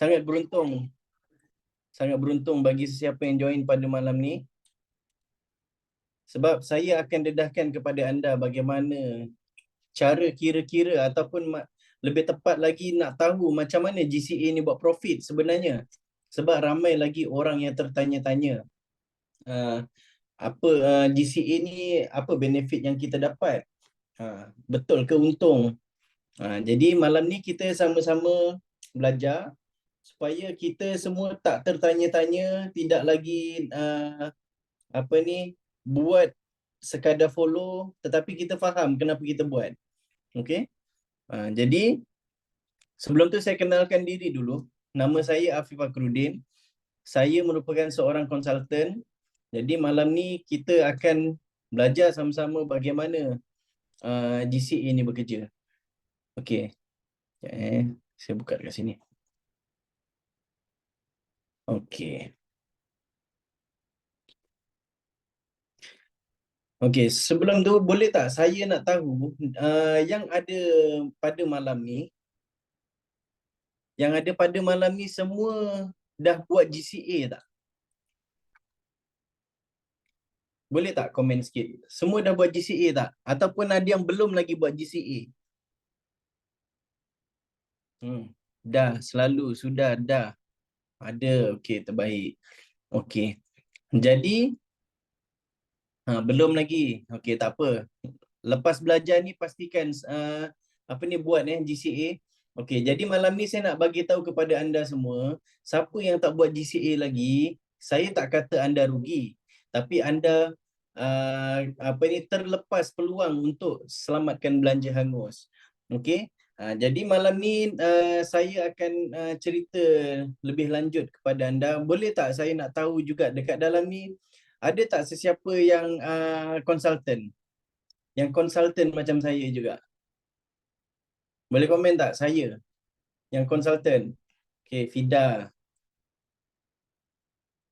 sangat beruntung. Sangat beruntung bagi sesiapa yang join pada malam ni. Sebab saya akan dedahkan kepada anda bagaimana cara kira-kira ataupun lebih tepat lagi nak tahu macam mana GCA ni buat profit sebenarnya. Sebab ramai lagi orang yang tertanya-tanya. Apa GCA ni, apa benefit yang kita dapat? Betul ke untung? Jadi malam ni kita sama-sama belajar supaya kita semua tak tertanya-tanya, tidak lagi buat sekadar follow, tetapi kita faham kenapa kita buat. Okey. Jadi sebelum tu saya kenalkan diri dulu. Nama saya Afif Fakrudin. Saya merupakan seorang konsultan. Jadi malam ni kita akan belajar sama-sama bagaimana GCA ni bekerja. Okey. Saya buka dekat sini. Okey. Okey, sebelum tu boleh tak saya nak tahu yang ada pada malam ni, semua dah buat GCA tak? Boleh tak komen sikit? Semua dah buat GCA tak? Ataupun ada yang belum lagi buat GCA? Dah, selalu, sudah, dah. Ada, okey, terbaik. Okey. Jadi, belum lagi. Okey, tak apa. Lepas belajar ni pastikan buat GCA. Okey, jadi malam ni saya nak bagi tahu kepada anda semua, siapa yang tak buat GCA lagi, saya tak kata anda rugi, tapi anda terlepas peluang untuk selamatkan belanja hangus. Okey. Jadi malam ni saya akan cerita lebih lanjut kepada anda. Boleh tak saya nak tahu juga dekat dalam ni ada tak sesiapa yang konsultan? Yang konsultan macam saya juga. Boleh komen tak saya? Yang konsultan. Okey, Fida.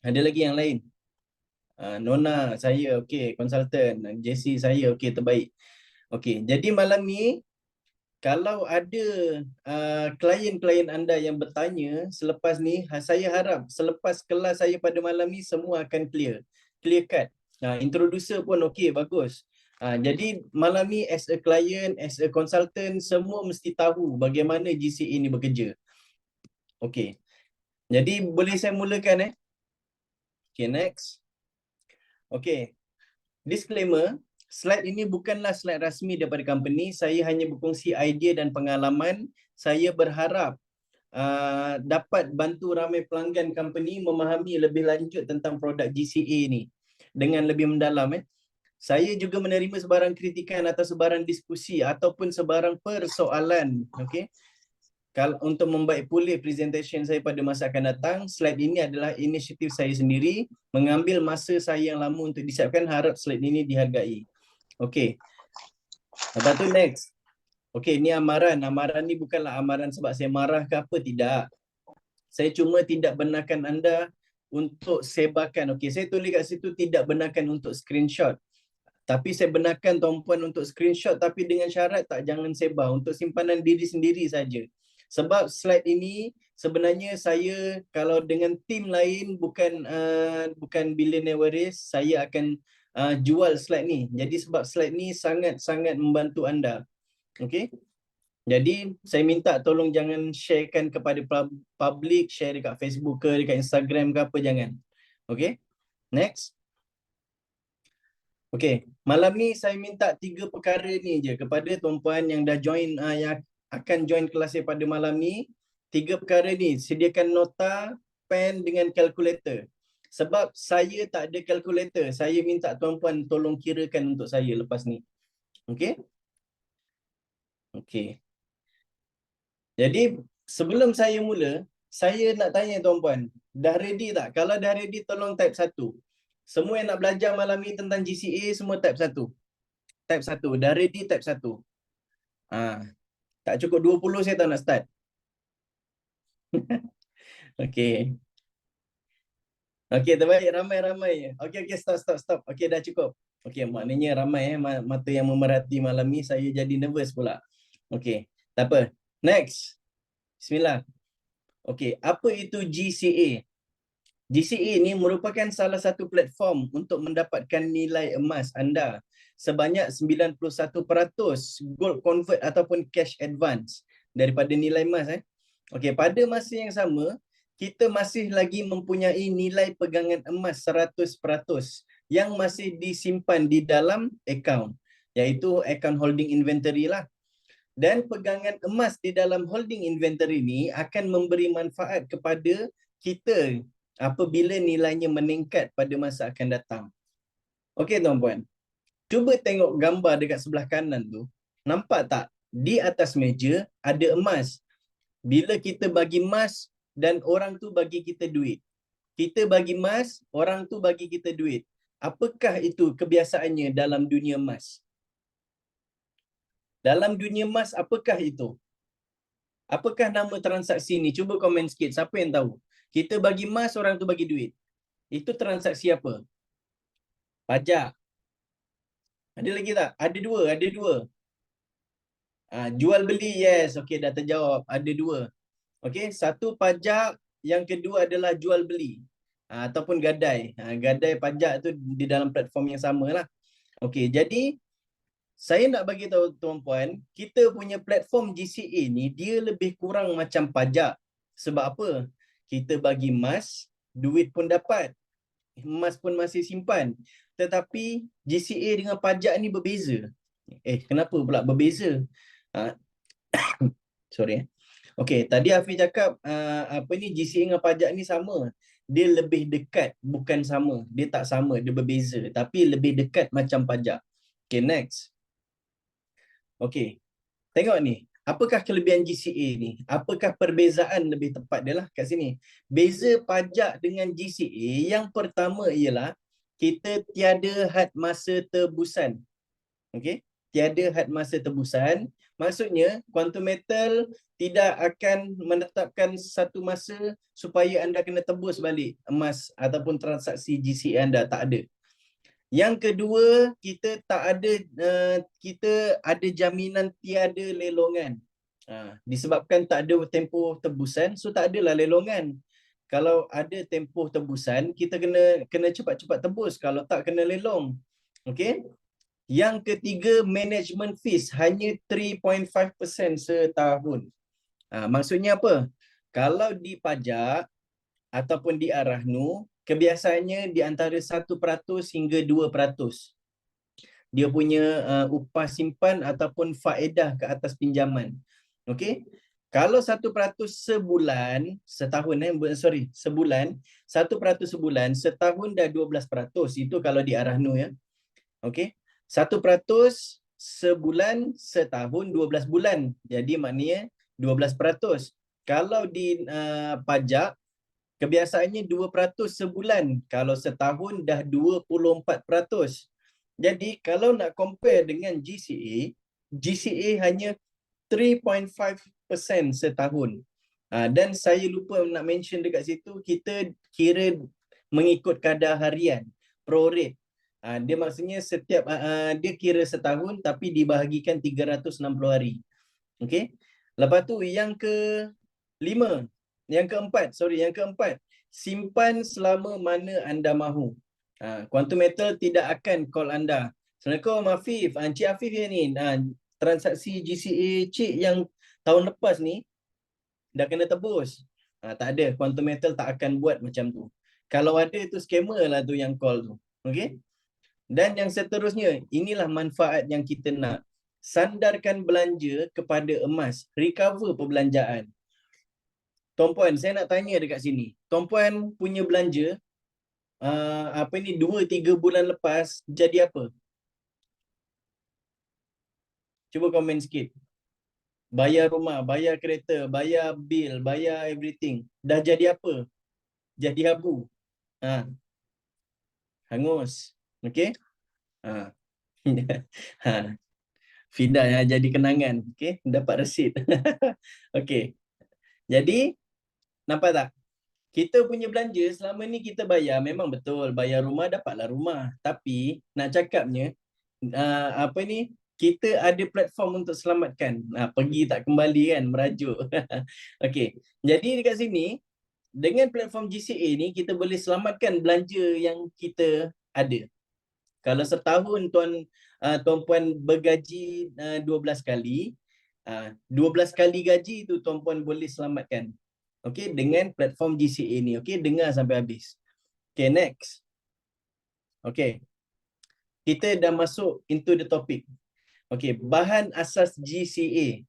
Ada lagi yang lain? Nona, saya. Okey, konsultan. Jessie, saya. Okey, terbaik. Okey, jadi malam ni kalau ada klien-klien anda yang bertanya selepas ni, saya harap selepas kelas saya pada malam ni semua akan clear cut. Introducer pun okey, bagus. Jadi malam ni as a client, as a consultant, semua mesti tahu bagaimana GCA ni bekerja. Okey. Jadi boleh saya mulakan Okay, next. Okey. Disclaimer, slide ini bukanlah slide rasmi daripada company. Saya hanya berkongsi idea dan pengalaman. Saya berharap dapat bantu ramai pelanggan company memahami lebih lanjut tentang produk GCA ni dengan lebih mendalam. Saya juga menerima sebarang kritikan atau sebarang diskusi ataupun sebarang persoalan. Okey. Kalau untuk membaik pulih presentation saya pada masa akan datang, slide ini adalah inisiatif saya sendiri, mengambil masa saya yang lama untuk disiapkan, harap slide ini dihargai. Okey. Lepas tu next. Okey, ni amaran. Amaran ni bukanlah amaran sebab saya marah ke apa, tidak. Saya cuma tidak benarkan anda untuk sebarkan. Okey, saya tulis kat situ tidak benarkan untuk screenshot. Tapi saya benarkan tuan-puan untuk screenshot, tapi dengan syarat jangan sebar, untuk simpanan diri sendiri saja. Sebab slide ini sebenarnya saya kalau dengan tim lain bukan Billionaire Waris, saya akan jual slide ni. Jadi sebab slide ni sangat-sangat membantu anda. Okey. Jadi saya minta tolong jangan sharekan kepada public, share dekat Facebook ke, dekat Instagram ke apa, jangan. Okey. Next. Okey, malam ni saya minta 3 perkara ni je kepada tuan-puan yang dah join, yang akan join kelas saya pada malam ni. 3 perkara ni, sediakan nota, pen dengan kalkulator. Sebab saya tak ada kalkulator, saya minta tuan-puan tolong kirakan untuk saya lepas ni. Okey? Okey. Jadi sebelum saya mula, saya nak tanya tuan-puan, dah ready tak? Kalau dah ready tolong type 1. Semua yang nak belajar malam ni tentang GCA, semua type 1. Type 1. Dah ready type 1. Tak cukup 20 saya tak nak start. Okey. Okey, terbaik. Ramai-ramai. Okey, stop. Okey, dah cukup. Okey, maknanya ramai mata yang memerhati malam ni. Saya jadi nervous pula. Okey, tak apa. Next. Bismillah. Okey, apa itu GCA? GCA ni merupakan salah satu platform untuk mendapatkan nilai emas anda sebanyak 91% gold convert ataupun cash advance daripada nilai emas. Okey, pada masa yang sama, kita masih lagi mempunyai nilai pegangan emas 100% yang masih disimpan di dalam akaun, iaitu akaun holding inventory lah. Dan pegangan emas di dalam holding inventory ini akan memberi manfaat kepada kita apabila nilainya meningkat pada masa akan datang. Okey tuan-puan, cuba tengok gambar dekat sebelah kanan tu. Nampak tak? Di atas meja ada emas. Bila kita bagi emas dan orang tu bagi kita duit. Kita bagi emas, orang tu bagi kita duit. Apakah itu kebiasaannya dalam dunia emas? Dalam dunia emas, apakah itu? Apakah nama transaksi ni? Cuba komen sikit. Siapa yang tahu? Kita bagi emas, orang tu bagi duit. Itu transaksi apa? Pajak. Ada lagi tak? Ada dua, ada dua. Jual beli, yes. Okey, dah terjawab. Ada dua. Okey, satu pajak, yang kedua adalah jual beli. Ataupun gadai. Gadai pajak tu di dalam platform yang sama lah. Okey, jadi saya nak bagi tahu tuan-puan, kita punya platform GCA ni dia lebih kurang macam pajak. Sebab apa? Kita bagi emas, duit pun dapat. Emas pun masih simpan. Tetapi GCA dengan pajak ni berbeza. Kenapa pula berbeza? Sorry. Okey, tadi Hafiz cakap GCA dengan pajak ni sama. Dia lebih dekat, bukan sama. Dia tak sama, dia berbeza. Tapi lebih dekat macam pajak. Okay, next. Okey, tengok ni. Apakah kelebihan GCA ni? Apakah perbezaan lebih tepat dia lah kat sini? Beza pajak dengan GCA yang pertama ialah kita tiada had masa tebusan. Okey, tiada had masa tebusan. Maksudnya Quantum Metal tidak akan menetapkan satu masa supaya anda kena tebus balik emas ataupun transaksi GCA anda, tak ada. Yang kedua, kita ada jaminan tiada lelongan. Disebabkan tak ada tempoh tebusan, so tak adalah lelongan. Kalau ada tempoh tebusan, kita kena cepat-cepat tebus, kalau tak kena lelong. Okey? Yang ketiga, management fees hanya 3.5% setahun. Maksudnya apa? Kalau di pajak ataupun di Arahnu, kebiasaannya di antara 1% hingga 2%. Dia punya upah simpan ataupun faedah ke atas pinjaman. Okey? Kalau 1% sebulan, sebulan, 1% sebulan, setahun dah 12%. Itu kalau di Arahnu ya. Okey? 1% sebulan, setahun 12 bulan. Jadi maknanya 12%. Kalau di pajak, kebiasaannya 2% sebulan. Kalau setahun dah 24%. Jadi kalau nak compare dengan GCA hanya 3.5% setahun. Dan saya lupa nak mention dekat situ, kita kira mengikut kadar harian, prorate. Dia maksudnya setiap dia kira setahun tapi dibahagikan 360 hari. Okey. Lepas tu yang keempat, simpan selama mana anda mahu. Quantum Metal tidak akan call anda. Assalamualaikum Afif, Encik Afif ya ni. Transaksi GCA Cik yang tahun lepas ni dah kena tebus. Tak ada, Quantum Metal tak akan buat macam tu. Kalau ada tu scammer lah tu yang call tu. Okey? Dan yang seterusnya, inilah manfaat yang kita nak. Sandarkan belanja kepada emas, recover perbelanjaan. Tuan-puan, saya nak tanya dekat sini. Tuan-puan punya belanja 2-3 bulan lepas jadi apa? Cuba komen sikit. Bayar rumah, bayar kereta, bayar bil, bayar everything. Dah jadi apa? Jadi abu. Hangus. Okey? Fida yang jadi kenangan. Okey, dapat resit. Okey. Jadi, nampak tak? Kita punya belanja selama ni kita bayar, memang betul bayar rumah dapatlah rumah. Tapi nak cakapnya kita ada platform untuk selamatkan. Pergi tak kembali kan, merajuk. Okey. Jadi dekat sini, dengan platform GCA ni, kita boleh selamatkan belanja yang kita ada. Kalau setahun tuan puan bergaji 12 kali, 12 kali gaji tu tuan puan boleh selamatkan. Okey, dengan platform GCA ni. Okey, dengar sampai habis. Okey, next. Okey. Kita dah masuk into the topic. Okey, bahan asas GCA.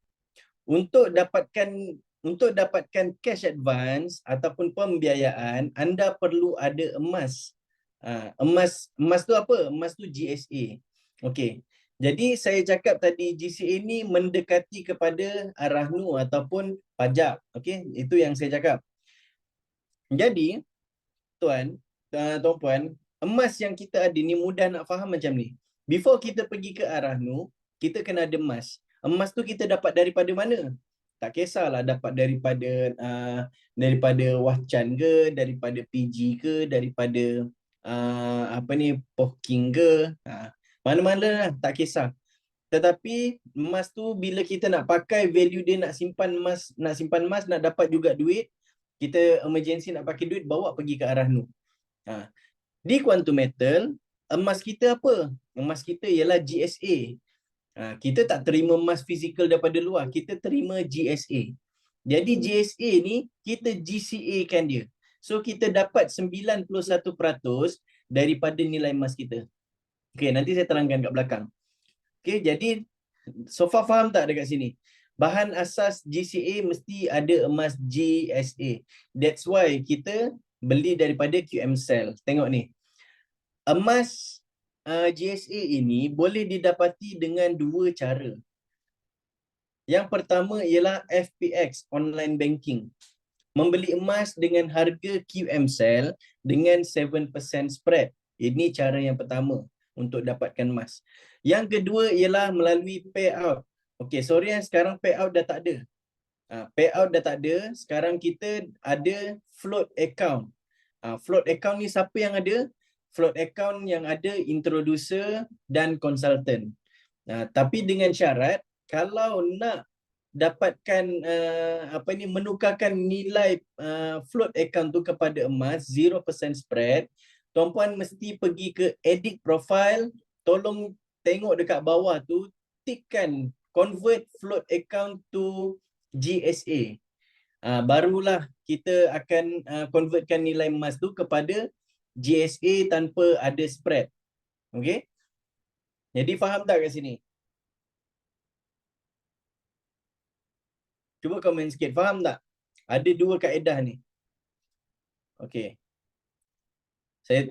Untuk dapatkan cash advance ataupun pembiayaan, anda perlu ada emas. Emas tu apa? Emas tu GSA. Okey. Jadi saya cakap tadi GCA ni mendekati kepada RAHNU ataupun pajak. Okey, itu yang saya cakap. Jadi tuan puan, emas yang kita ada ni mudah nak faham macam ni. Before kita pergi ke RAHNU, kita kena ada emas. Emas tu kita dapat daripada mana? Tak kisahlah dapat daripada Wahcan ke, daripada PG ke, daripada Poking ke, mana-mana lah, tak kisah. Tetapi emas tu bila kita nak pakai, value dia nak simpan emas, nak dapat juga duit, kita emergency nak pakai duit, bawa pergi ke RAHNU. Di Quantum Metal, emas kita apa? Emas kita ialah GSA. Kita tak terima emas fizikal daripada luar, kita terima GSA. Jadi GSA ni kita GCA kan dia. So kita dapat 91% daripada nilai emas kita. Okey, nanti saya terangkan kat belakang. Okey, jadi so far faham tak dekat sini? Bahan asas GCA mesti ada emas GSA. That's why kita beli daripada QM Cell. Tengok ni. Emas GSA ini boleh didapati dengan dua cara. Yang pertama ialah FPX, online banking. Membeli emas dengan harga QM Cell dengan 7% spread. Ini cara yang pertama untuk dapatkan emas. Yang kedua ialah melalui payout. Okey, sorry sekarang payout dah tak ada. Payout dah tak ada. Sekarang kita ada float account. Float account ni siapa yang ada? Float account yang ada introducer dan consultant. Tapi dengan syarat, kalau nak dapatkan menukarkan nilai float account tu kepada emas 0% spread, tuan-puan mesti pergi ke edit profile, tolong tengok dekat bawah tu, tikkan convert float account to GSA. Barulah kita akan convertkan nilai emas tu kepada GSA tanpa ada spread. Okey? Jadi faham tak kat sini? Cuba komen sikit, faham tak? Ada dua kaedah ni. Okey. Saya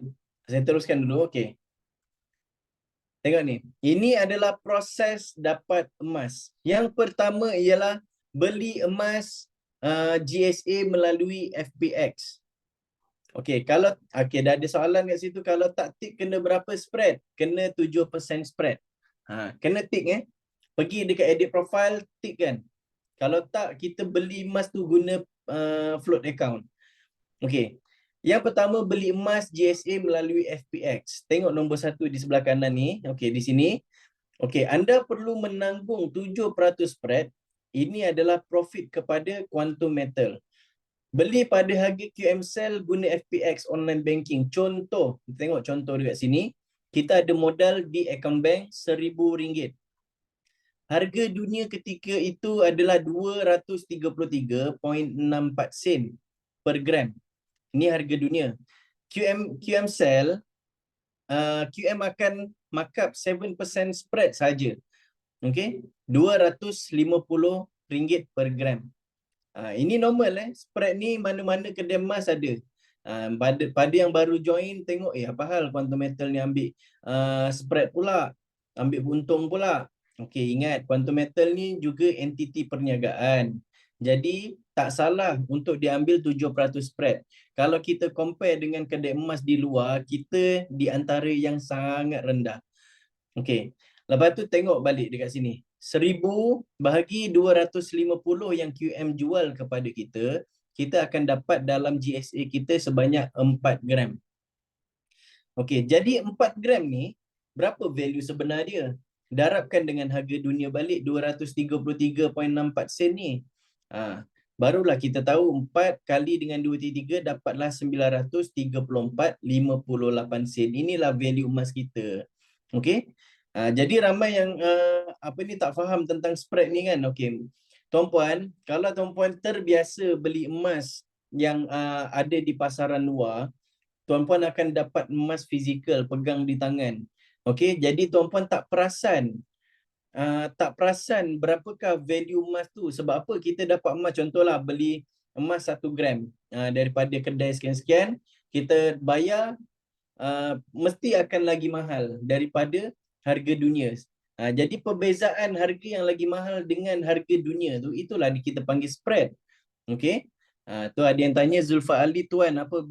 teruskan dulu, okey. Tengok ni. Ini adalah proses dapat emas. Yang pertama ialah beli emas GSA melalui FPX. Okey, dah ada soalan kat situ, kalau tak tik kena berapa spread? Kena 7% spread. Kena tik Pergi dekat edit profile, tik kan. Kalau tak, kita beli emas tu guna float account. Okey. Yang pertama, beli emas GSA melalui FPX. Tengok nombor 1 di sebelah kanan ni. Okey, di sini. Okey, anda perlu menanggung 7% spread. Ini adalah profit kepada Quantum Metal. Beli pada harga QM Cell guna FPX online banking. Contoh, tengok contoh dekat sini. Kita ada modal di account bank RM1,000. Harga dunia ketika itu adalah 233.64 sen per gram. Ini harga dunia. QM Cell, QM akan markup 7% spread saja. Okey, RM250 per gram. Ini normal spread ni mana-mana kedai emas ada. Pada yang baru join tengok apa hal Quantum Metal ni ambil spread pula, ambil untung pula. Okey, ingat Quantum Metal ni juga entiti perniagaan. Jadi tak salah untuk diambil 7% spread. Kalau kita compare dengan kedai emas di luar, kita di antara yang sangat rendah. Okey. Lepas tu tengok balik dekat sini. 1,000 bahagi 250 yang QM jual kepada kita, kita akan dapat dalam GSA kita sebanyak 4 gram. Okey, jadi 4 gram ni berapa value sebenar dia? darabkan dengan harga dunia balik 233.64 sen ni. Barulah kita tahu 4 kali dengan 233 dapatlah 934.58 sen. Inilah value emas kita. Okey. Jadi ramai yang tak faham tentang spread ni kan. Okey. Tuan-puan, kalau tuan-puan terbiasa beli emas yang ada di pasaran luar, tuan-puan akan dapat emas fizikal pegang di tangan. Okey, jadi tuan-puan tak perasan berapakah value emas tu. Sebab apa kita dapat emas, contohlah beli emas 1 gram daripada kedai sekian-sekian, kita bayar mesti akan lagi mahal daripada harga dunia. Jadi perbezaan harga yang lagi mahal dengan harga dunia tu, itulah kita panggil spread. Okey. Tu ada yang tanya Zulfa Ali, tuan apa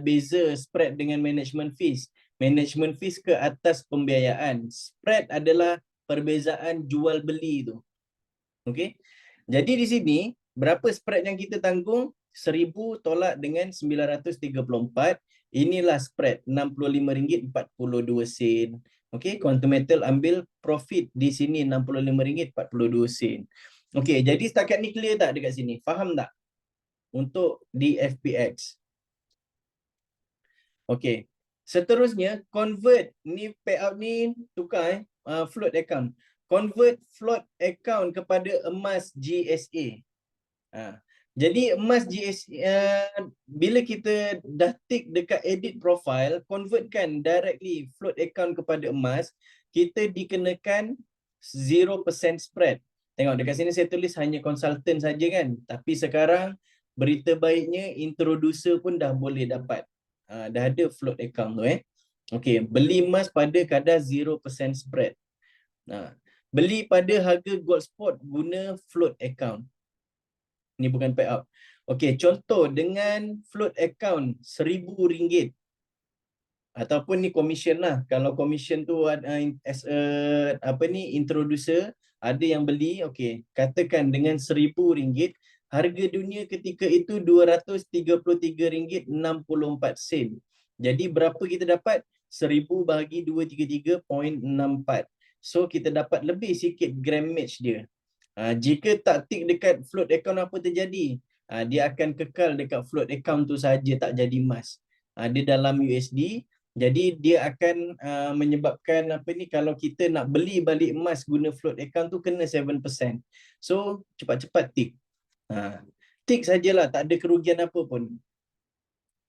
beza spread dengan management fees? Management fees ke atas pembiayaan. Spread adalah perbezaan jual beli tu. Okey. Jadi di sini berapa spread yang kita tanggung? 1000 tolak dengan 934. Inilah spread RM65.42. Okey, Quantum Metal ambil profit di sini RM65.42. Okey, jadi setakat ni clear tak dekat sini? Faham tak? Untuk di FPX. Okey. Seterusnya convert ni payout ni tukar float account. Convert float account kepada emas GSA. Jadi emas GSA bila kita dah tick dekat edit profile, convertkan directly float account kepada emas, kita dikenakan 0% spread. Tengok dekat sini saya tulis hanya konsultan saja kan. Tapi sekarang berita baiknya introducer pun dah boleh dapat. Dah ada float account tu Okey, beli emas pada kadar 0% spread. Beli pada harga gold spot guna float account. Ni bukan payout. Okey, contoh dengan float account RM1,000 ataupun ni commission lah. Kalau commission tu as a introducer, ada yang beli, okey, katakan dengan RM1,000, harga dunia ketika itu RM233.64. Jadi berapa kita dapat? 1000 bahagi 233.64. So kita dapat lebih sikit grammage dia. Jika tak tick dekat float account, apa terjadi? Dia akan kekal dekat float account tu saja, tak jadi emas. Dia dalam USD. Jadi dia akan menyebabkan kalau kita nak beli balik emas guna float account tu kena 7%. So cepat-cepat tick. Tick sajalah, tak ada kerugian apa pun.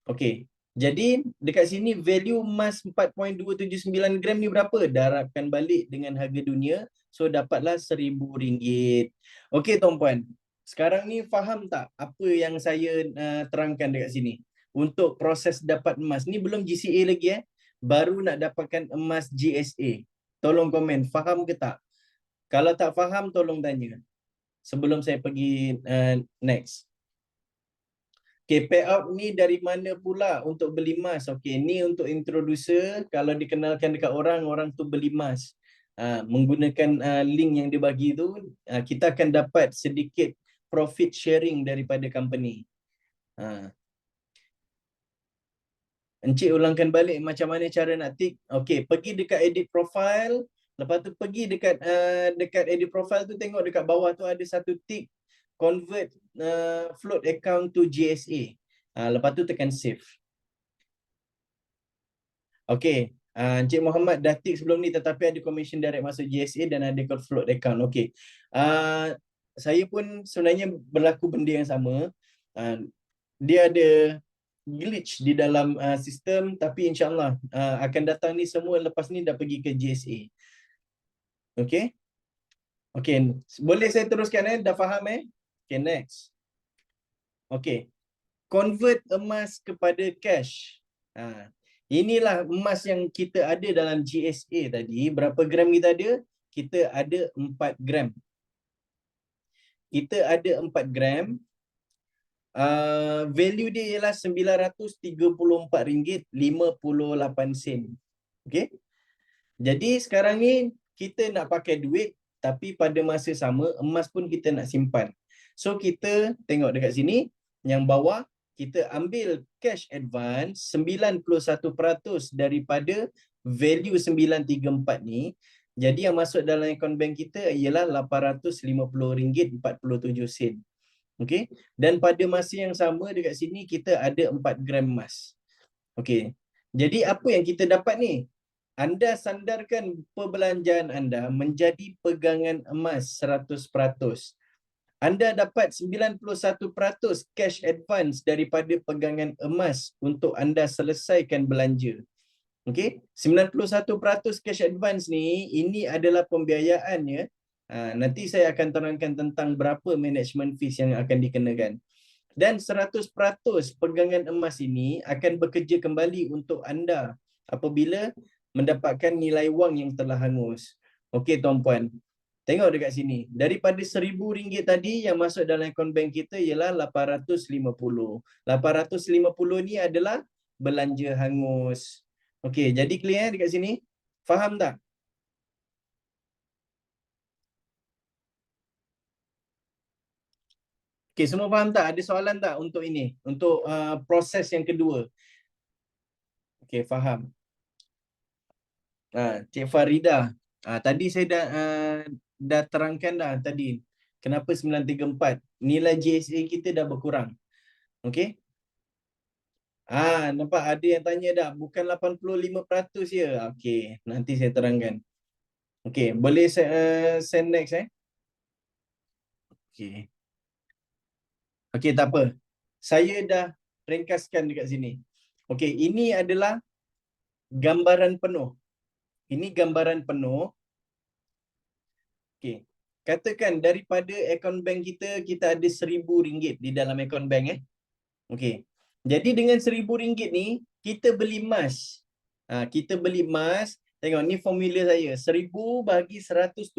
Okey. Jadi dekat sini value emas 4.279 gram ni berapa? Darabkan balik dengan harga dunia. So dapatlah RM1,000. Okey tuan-puan. Sekarang ni faham tak apa yang saya terangkan dekat sini? Untuk proses dapat emas. Ni belum GCA lagi Baru nak dapatkan emas GSA. Tolong komen, faham ke tak? Kalau tak faham tolong tanya. Sebelum saya pergi next. Okay, payout ni dari mana pula untuk beli emas? Okay, ni untuk introducer. Kalau dikenalkan dekat orang, orang tu beli emas. Menggunakan link yang dia bagi tu, kita akan dapat sedikit profit sharing daripada company. Encik ulangkan balik macam mana cara nak tick. Okay, pergi dekat edit profile. Lepas tu pergi dekat edit profile tu, tengok dekat bawah tu ada satu tick. Convert float account to GSA. Lepas tu tekan save. Okey. Encik Muhammad dah tick sebelum ni, tetapi ada commission direct masuk GSA dan ada float account. Okey. Saya pun sebenarnya berlaku benda yang sama. Dia ada glitch di dalam sistem, tapi insyaAllah akan datang ni semua lepas ni dah pergi ke GSA. Okey. Okey. Boleh saya teruskan Dah faham Okay, next. Okay. Convert emas kepada cash. Inilah emas yang kita ada dalam GSA tadi. Berapa gram kita ada? Kita ada 4 gram. Kita ada 4 gram. Value dia ialah RM934.58. Okay. Jadi sekarang ni kita nak pakai duit, tapi pada masa sama emas pun kita nak simpan. So kita tengok dekat sini, yang bawah kita ambil cash advance 91% daripada value 934 ni. Jadi yang masuk dalam akaun bank kita ialah RM850.47. Okey. Dan pada masa yang sama dekat sini kita ada 4 gram emas. Okey. Jadi apa yang kita dapat ni? Anda sandarkan perbelanjaan anda menjadi pegangan emas 100%. Anda dapat 91% cash advance daripada pegangan emas untuk anda selesaikan belanja. Okey, 91% cash advance ni, ini adalah pembiayaannya. Nanti saya akan terangkan tentang berapa management fees yang akan dikenakan. Dan 100% pegangan emas ini akan bekerja kembali untuk anda apabila mendapatkan nilai wang yang telah hangus. Okey tuan-puan, tengok dekat sini. Daripada RM1,000 tadi yang masuk dalam akaun bank kita ialah 850. 850 ni adalah belanja hangus. Okey, jadi clear dekat sini? Faham tak? Okey, semua faham tak? Ada soalan tak untuk ini? Untuk proses yang kedua. Okey, faham. Cik Farida. Tadi saya dah terangkan dah tadi. Kenapa 934? Nilai GSA kita dah berkurang. Okey? Nampak ada yang tanya dah. Bukan 85% ya? Okey, nanti saya terangkan. Okey, boleh send next Okey. Okey, tak apa. Saya dah ringkaskan dekat sini. Okey, ini adalah gambaran penuh. Ini gambaran penuh. Okey. Katakan daripada akaun bank kita, kita ada RM1,000 di dalam akaun bank Okey. Jadi dengan RM1,000 ni, kita beli emas. Kita beli emas. Tengok ni formula saya. 1,000 bagi 107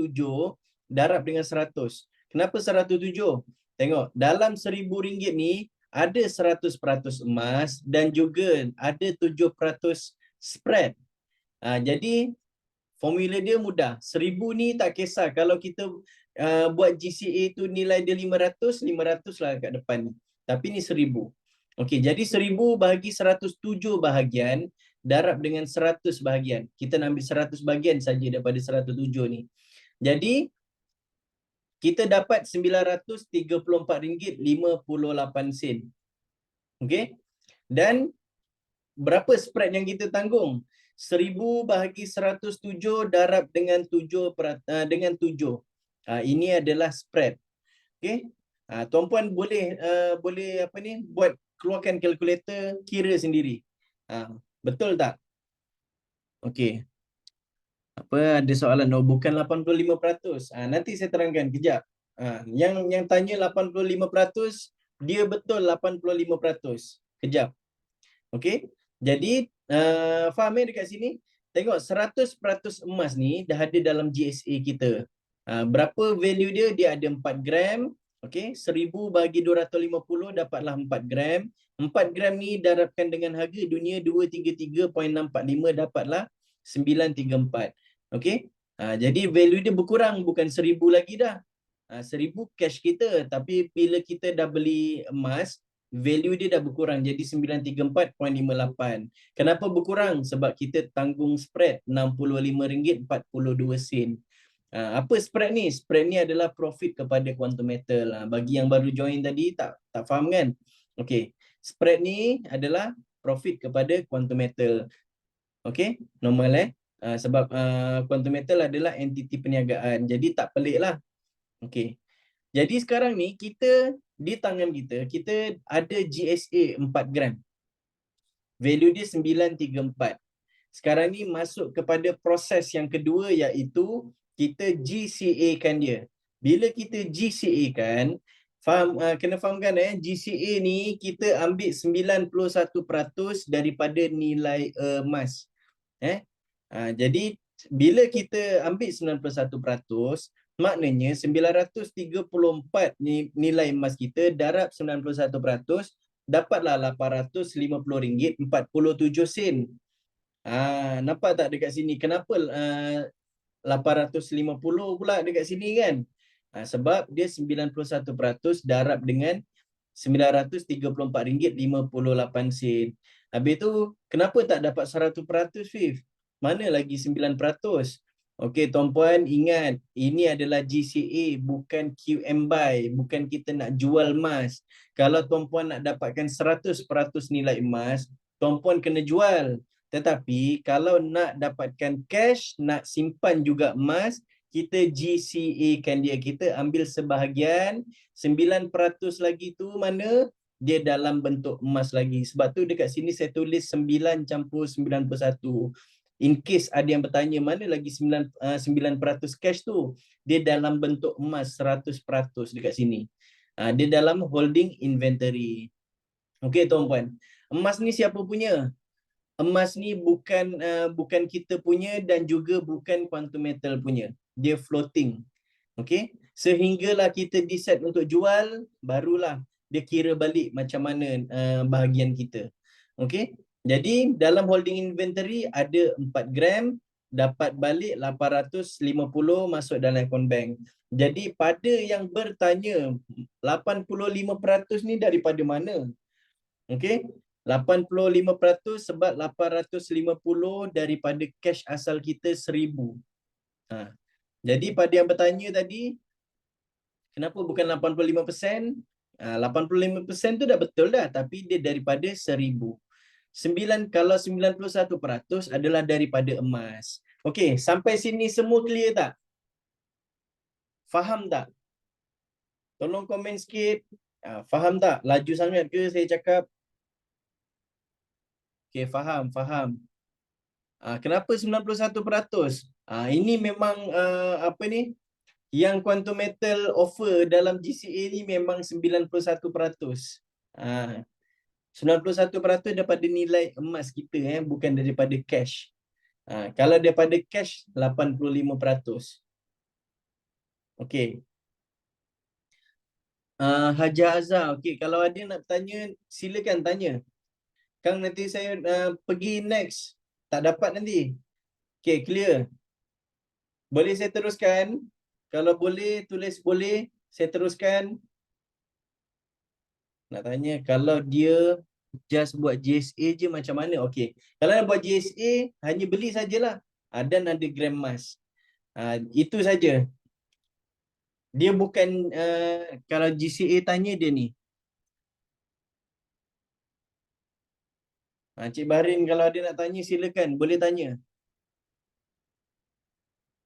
darab dengan 100. Kenapa 107? Tengok, dalam RM1,000 ni ada 100% emas dan juga ada 7% spread. Jadi formula dia mudah. 1,000 ni tak kisah. Kalau kita buat GCA tu nilai dia 500, 500 lah kat depan ni. Tapi ni 1,000. Okey, jadi 1,000 bahagi 107 bahagian darab dengan 100 bahagian. Kita nak ambil 100 bahagian saja daripada 107 ni. Jadi kita dapat RM934.58. Okey? Dan berapa spread yang kita tanggung? 1,000 bahagi 107 darab dengan 7. Ini adalah spread. Okey? Tuan-puan boleh apa ni buat keluarkan kalkulator, kira sendiri. Betul tak? Okey. Apa ada soalan? Bukan 85%. Nanti saya terangkan kejap. Yang tanya 85%, dia betul 85%. Kejap. Okey. Jadi faham dekat sini? Tengok 100% emas ni dah ada dalam GSA kita. Berapa value dia? Dia ada 4 gram. Okey, 1,000 bagi 250 dapatlah 4 gram. 4 gram ni darabkan dengan harga dunia 233.645 dapatlah 934. Okey. Jadi value dia berkurang, bukan 1,000 lagi dah. 1,000 cash kita, tapi bila kita dah beli emas, value dia dah berkurang jadi 934.58. Kenapa berkurang? Sebab kita tanggung spread RM65.42. Apa spread ni? Spread ni adalah profit kepada Quantum Metal. Bagi yang baru join tadi tak faham kan? Okey. Spread ni adalah profit kepada Quantum Metal. Okey, normal sebab Quantum Metal adalah entiti perniagaan. Jadi tak pelik lah. Okey. Jadi sekarang ni kita di tangan kita ada GSA 4 gram. Value dia 934. Sekarang ni masuk kepada proses yang kedua iaitu kita GCA kan dia. Bila kita GCA kan, kena fahamkan GCA ni kita ambil 91% daripada nilai emas. Jadi bila kita ambil 91%, maknanya 934 nilai emas kita darab 91%, dapatlah RM850.47. Nampak tak dekat sini? Kenapa 850 pula dekat sini kan? Sebab dia 91% darab dengan RM934.58. Habis tu, kenapa tak dapat 100%, Fif? Mana lagi 9%? Okey tuan-puan, ingat ini adalah GCA, bukan QM buy, bukan kita nak jual emas. Kalau tuan-puan nak dapatkan 100% nilai emas, tuan-puan kena jual. Tetapi kalau nak dapatkan cash, nak simpan juga emas, kita GCA kan dia. Kita ambil sebahagian, 9% lagi tu mana? Dia dalam bentuk emas lagi. Sebab tu dekat sini saya tulis 9 campur 91. In case ada yang bertanya mana lagi 9% cash tu, dia dalam bentuk emas 100% dekat sini. Dia dalam holding inventory. Okey tuan-puan. Emas ni siapa punya? Emas ni bukan kita punya dan juga bukan Quantum Metal punya. Dia floating. Okey. Sehinggalah kita decide untuk jual, barulah dia kira balik macam mana bahagian kita. Okey. Jadi dalam holding inventory ada 4 gram, dapat balik 850 masuk dalam account bank. Jadi pada yang bertanya 85% ni daripada mana? Okey. 85% sebab 850 daripada cash asal kita 1000. Jadi pada yang bertanya tadi, kenapa bukan 85%? 85% tu dah betul dah, tapi dia daripada 1000. Kalau 91% adalah daripada emas. Okey, sampai sini semua clear tak? Faham tak? Tolong komen sikit. Faham tak? Laju sangat ke saya cakap? Okey, faham. Kenapa 91%? Ini memang apa ni? Yang Quantum Metal offer dalam GCA ni memang 91%. 91% daripada nilai emas kita, bukan daripada cash. Kalau daripada cash 85%. Okey. Haja Azhar, okey, kalau ada nak tanya silakan tanya. Kang nanti saya pergi next. Tak dapat nanti. Okey, clear. Boleh saya teruskan? Kalau boleh tulis boleh, saya teruskan. Nak tanya kalau dia just buat GSA je macam mana? Okey. Kalau nak buat GSA, hanya beli sajalah. Dan ada gram emas. Itu saja. Dia bukan kalau GCA tanya dia ni. Cik Bahrin kalau ada nak tanya silakan, boleh tanya.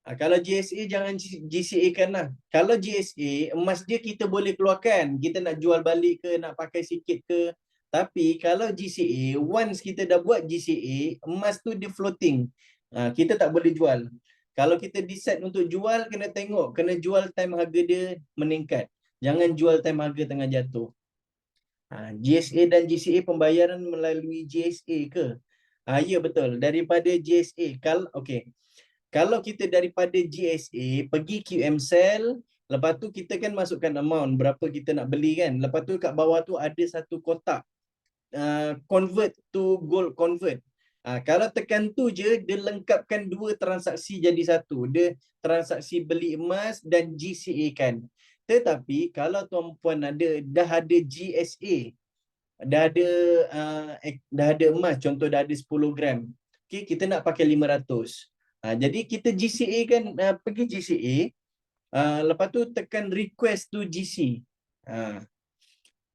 Kalau GSA jangan GCA kan lah. Kalau GSA, emas dia kita boleh keluarkan. Kita nak jual balik ke, nak pakai sikit ke. Tapi kalau GCA, once kita dah buat GCA, emas tu dia floating. Kita tak boleh jual. Kalau kita decide untuk jual, kena tengok. Kena jual time harga dia meningkat. Jangan jual time harga tengah jatuh. GSA dan GCA pembayaran melalui GSA ke? Ya betul. Daripada GSA. Kalau kita daripada GSA pergi QM Cell, lepas tu kita kan masukkan amount berapa kita nak beli kan. Lepas tu kat bawah tu ada satu kotak convert to gold convert. Kalau tekan tu je, dia lengkapkan dua transaksi jadi satu. Dia transaksi beli emas dan GCA kan. Tetapi kalau tuan-puan dah ada GSA, dah ada emas, contoh dah ada 10 gram. Okay, kita nak pakai 500. Jadi kita GCA kan, pergi GCA, lepas tu tekan request to GC.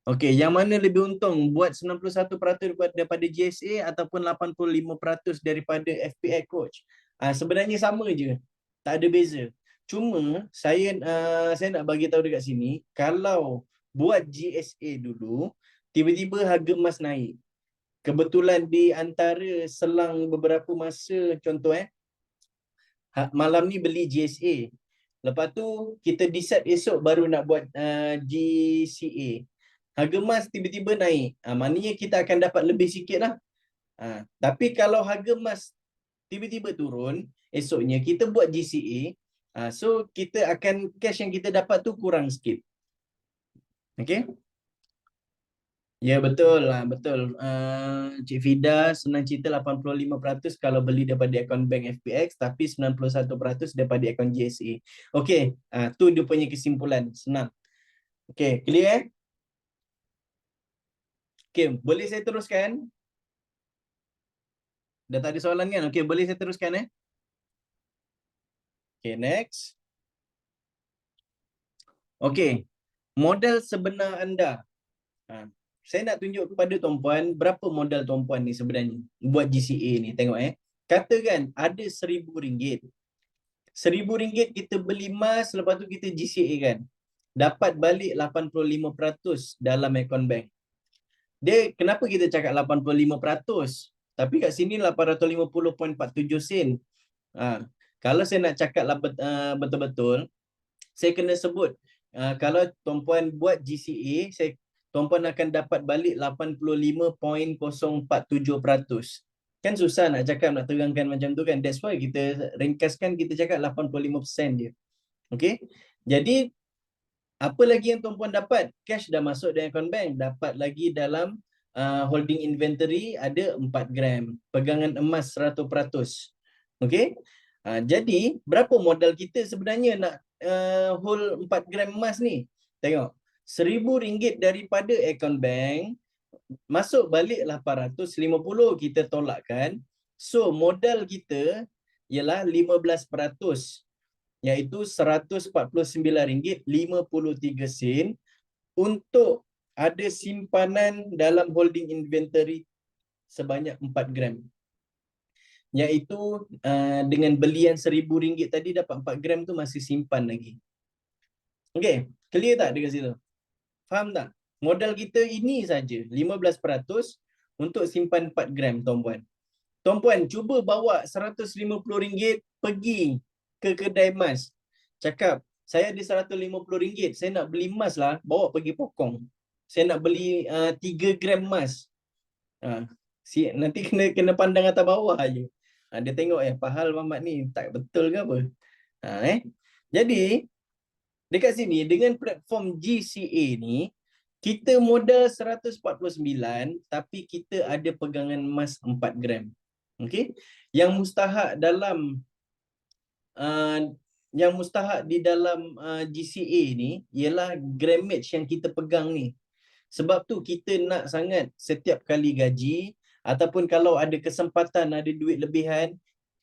Okey, yang mana lebih untung? Buat 91% daripada GSA ataupun 85% daripada FPX coach? Sebenarnya sama je. Tak ada beza. Cuma saya nak bagi tahu dekat sini, kalau buat GSA dulu, tiba-tiba harga emas naik. Kebetulan di antara selang beberapa masa, contoh malam ni beli GSA. Lepas tu kita decide esok baru nak buat GCA. Harga emas tiba-tiba naik. Maknanya kita akan dapat lebih sikit lah. Tapi kalau harga emas tiba-tiba turun, esoknya kita buat GCA. So kita akan cash yang kita dapat tu kurang sikit. Okay? Ya betul lah, betul. Cik Fida senang cerita 85% kalau beli daripada akaun bank FPX, tapi 91% daripada akaun GSA. Okey, tu dia punya kesimpulan. Senang. Okey, clear Okey, boleh saya teruskan? Dah tak ada soalan kan? Okey, boleh saya teruskan Okay, next. Okay, modal sebenar anda. Saya nak tunjuk kepada tuan-puan berapa modal tuan-puan ni sebenarnya buat GCA ni. Tengok Katakan ada RM1,000. RM1,000 kita beli emas, lepas tu kita GCA kan. Dapat balik 85% dalam akaun bank. Dia kenapa kita cakap 85%? Tapi kat sini 850.47 sen. Kalau saya nak cakap betul-betul, saya kena sebut kalau tuan-puan buat GCA, tuan-puan akan dapat balik 85.047%. Kan susah nak cakap, nak terangkan macam tu kan. That's why kita ringkaskan, kita cakap 85% je. Okay. Jadi, apa lagi yang tuan-puan dapat? Cash dah masuk dalam akaun bank. Dapat lagi dalam holding inventory ada 4 gram. Pegangan emas 100%. Okay. Jadi, berapa modal kita sebenarnya nak hold 4 gram emas ni? Tengok. RM1,000 daripada akaun bank, masuk balik 850, kita tolakkan. So, modal kita ialah 15%, iaitu RM149.53 untuk ada simpanan dalam holding inventory sebanyak 4 gram. Iaitu dengan belian RM1,000 tadi dapat 4 gram tu masih simpan lagi. Okay, clear tak dekat situ? Faham tak? Modal kita ini saja 15% untuk simpan 4 gram, tuan-puan. Tuan-puan, cuba bawa RM150 pergi ke kedai emas. Cakap, saya ada RM150, saya nak beli emas lah, bawa pergi pokong. Saya nak beli 3 gram emas. Nanti kena pandang atas bawah je. Dia tengok Pahal Muhammad ni tak betul ke apa. Jadi, dekat sini dengan platform GCA ni, kita modal 149 tapi kita ada pegangan emas 4 gram. Okey. Yang mustahak di dalam GCA ni ialah grammage yang kita pegang ni. Sebab tu kita nak sangat setiap kali gaji ataupun kalau ada kesempatan, ada duit lebihan,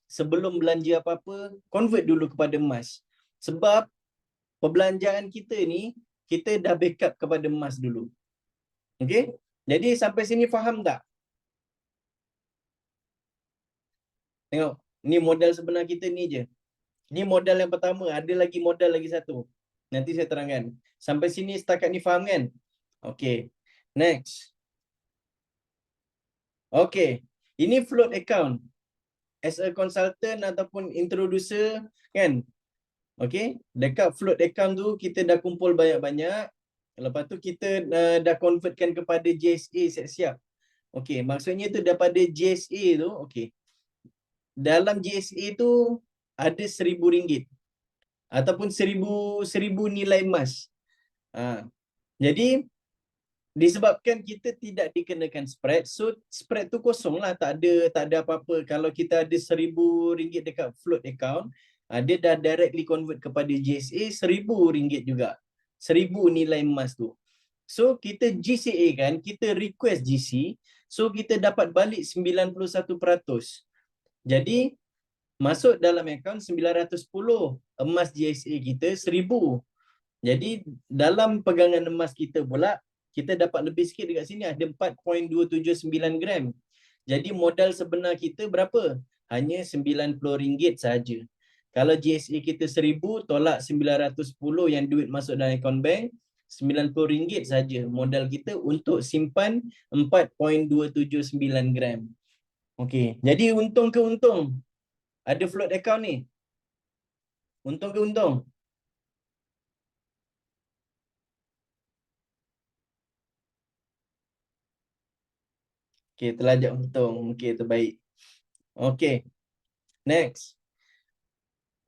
sebelum belanja apa-apa, convert dulu kepada emas. Sebab perbelanjaan kita ni, kita dah backup kepada emas dulu. Okey? Jadi sampai sini faham tak? Tengok, ni modal sebenar kita ni je. Ni modal yang pertama, ada lagi modal lagi satu. Nanti saya terangkan. Sampai sini setakat ni faham kan? Okey. Next. Okey. Ini float account. As a consultant ataupun introducer kan? Okey. Dekat float account tu kita dah kumpul banyak-banyak. Lepas tu kita dah convertkan kepada JSA siap-siap. Okey, maksudnya tu daripada JSA tu, okey. Dalam JSA tu ada RM1,000 ataupun seribu nilai emas. Jadi disebabkan kita tidak dikenakan spread, so spread tu kosong lah, tak ada apa-apa. Kalau kita ada RM1,000 dekat float account, dia dah directly convert kepada JSA RM1,000 juga. 1,000 nilai emas tu. So kita GCA kan, kita request GC, so kita dapat balik 91%. Jadi masuk dalam akaun 910, emas GSA kita 1,000. Jadi dalam pegangan emas kita pula, kita dapat lebih sikit dekat sini, ada 4.279 gram. Jadi modal sebenar kita berapa? Hanya RM90 saja. Kalau GSA kita 1,000, tolak 910 yang duit masuk dalam akaun bank, RM90 saja modal kita untuk simpan 4.279 gram. Okey, jadi untung ke untung? Ada float account ni. Untung ke untung? Okey, terlajak untung. Okey, terbaik. Okey. Next.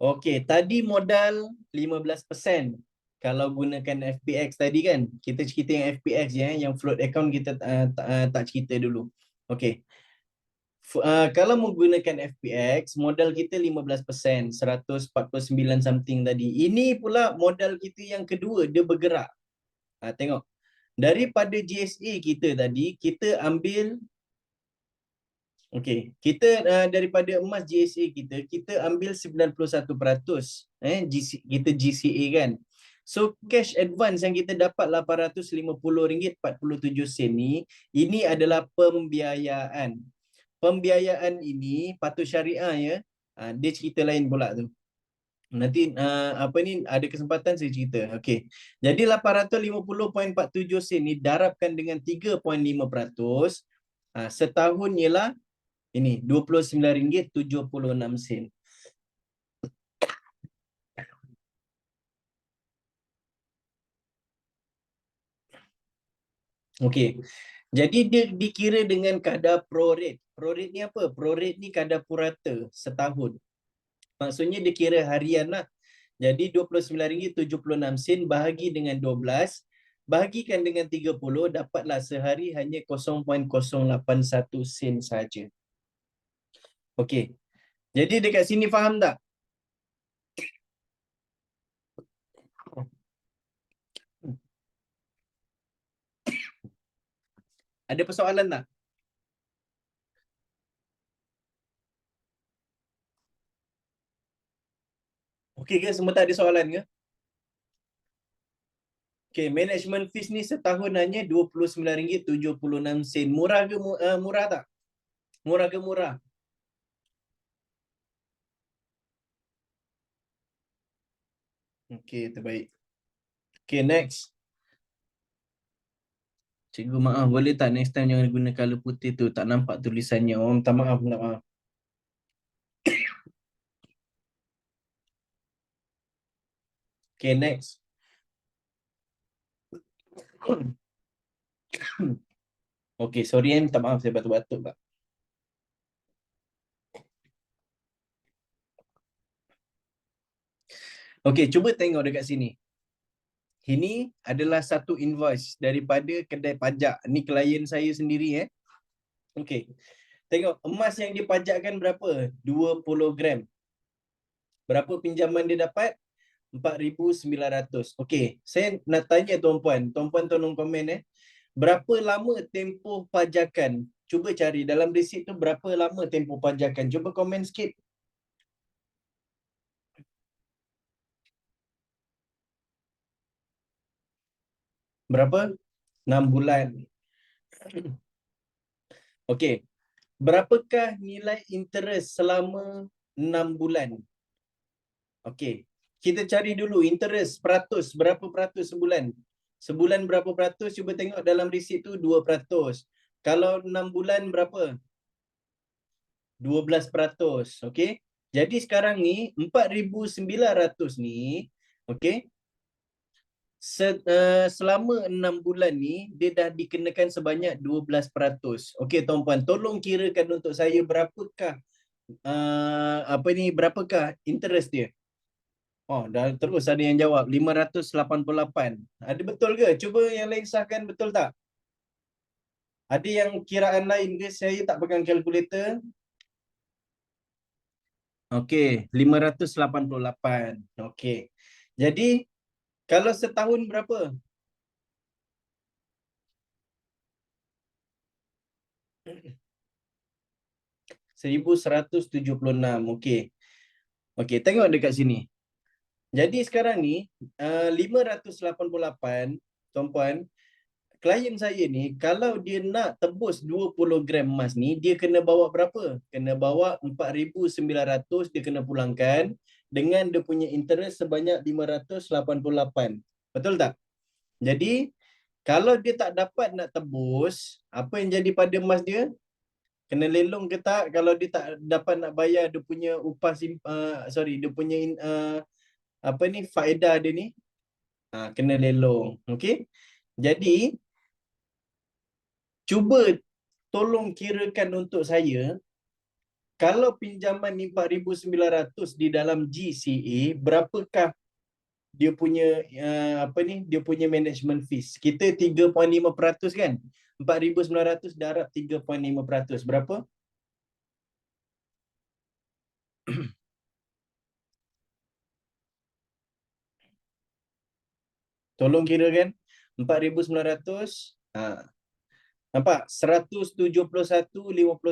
Okey, tadi modal 15%. Kalau gunakan FPX tadi kan, kita cerita yang FPX je, yang float account kita tak cerita dulu. Okey. Kalau menggunakan FPX, modal kita 15%, 149 something tadi. Ini pula modal kita yang kedua, dia bergerak. Tengok. Daripada GSA kita tadi, kita ambil Okey, kita daripada emas GSA kita ambil 91%, kita GCA kan. So cash advance yang kita dapat RM850.47 ni, ini adalah pembiayaan. Pembiayaan ini patuh syariah ya. Dia cerita lain pula tu. Nanti apa ni ada kesempatan saya cerita. Okey. Jadi 850.47 sen ni darabkan dengan 3.5%, setahun ialah ini RM29.76. Okey. Jadi dia dikira dengan kadar prorate. Prorate ni apa? Prorate ni kadar purata setahun. Maksudnya dia kira harian lah. Jadi RM29.76 bahagi dengan 12, bahagikan dengan 30, dapatlah sehari hanya 0.081 sen saja. Okey. Jadi dekat sini faham tak? Ada persoalan tak? Okey ke? Semua tak ada soalan ke? Okey, management fees ni setahun hanya RM29.76. Murah ke murah tak? Murah ke murah? Okey, terbaik. Okey, next. Cikgu maaf, boleh tak next time jangan guna color putih tu, tak nampak tulisannya. Oh, minta maaf, minta maaf. Okay, next. Okay, sorry minta maaf saya batuk-batuk pak. Okay, cuba tengok dekat sini. Ini adalah satu invoice daripada kedai pajak. Ni klien saya sendiri Okay. Tengok emas yang dipajakkan berapa? 20 gram. Berapa pinjaman dia dapat? 4,900. Okey, saya nak tanya tuan-puan. Tuan-puan tolong komen Berapa lama tempoh pajakan? Cuba cari dalam resit tu berapa lama tempoh pajakan. Cuba komen sikit. Berapa? 6 bulan. Okey. Berapakah nilai interest selama 6 bulan? Okey. Kita cari dulu interest peratus. Berapa peratus sebulan? Sebulan berapa peratus? Cuba tengok dalam resit tu 2%. Kalau 6 bulan berapa? 12%. Okey. Jadi sekarang ni 4,900 ni, okey. Selama 6 bulan ni dia dah dikenakan sebanyak 12%. Okey tuan-puan, tolong kirakan untuk saya berapakah apa ni berapakah interest dia? Oh, dah terus ada yang jawab 588. Ada betul ke? Cuba yang lain sahkan betul tak? Ada yang kiraan lain ke? Saya tak pegang kalkulator. Okey, 588. Okey. Jadi kalau setahun berapa? 1,176. Okey. Okey, tengok dekat sini. Jadi sekarang ni 588 tuan-puan, klien saya ni kalau dia nak tebus 20 gram emas ni dia kena bawa berapa? Kena bawa 4,900 dia kena pulangkan dengan dia punya interest sebanyak 588. Betul tak? Jadi kalau dia tak dapat nak tebus, apa yang jadi pada emas dia? Kena lelong ke tak? Kalau dia tak dapat nak bayar dia punya upah dia punya apa ni faedah dia ni, kena lelong. Okey. Jadi cuba tolong kirakan untuk saya, kalau pinjaman ni 4,900 di dalam GCA, berapakah dia punya apa ni dia punya management fees? Kita 3.5% kan? 4,900 darab 3.5%. Berapa? Tolong kira kan. 4,900 Nampak? 171.50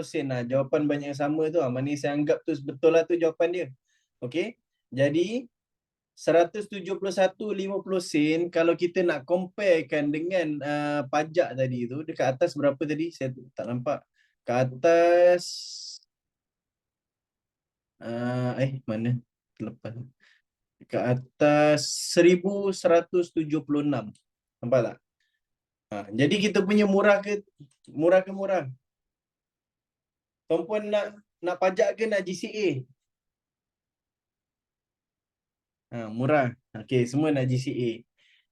sen. Jawapan banyak yang sama tu. Mana saya anggap tu betul lah tu jawapan dia. Okey. Jadi 171.50 sen kalau kita nak comparekan dengan pajak tadi tu, dekat atas berapa tadi? Saya tak nampak. Ke atas mana? Terlepas. Ke atas 1,176. Nampak tak? Jadi kita punya murah ke murah? Tuan-puan nak pajak ke nak GCA? Murah. Okey, semua nak GCA.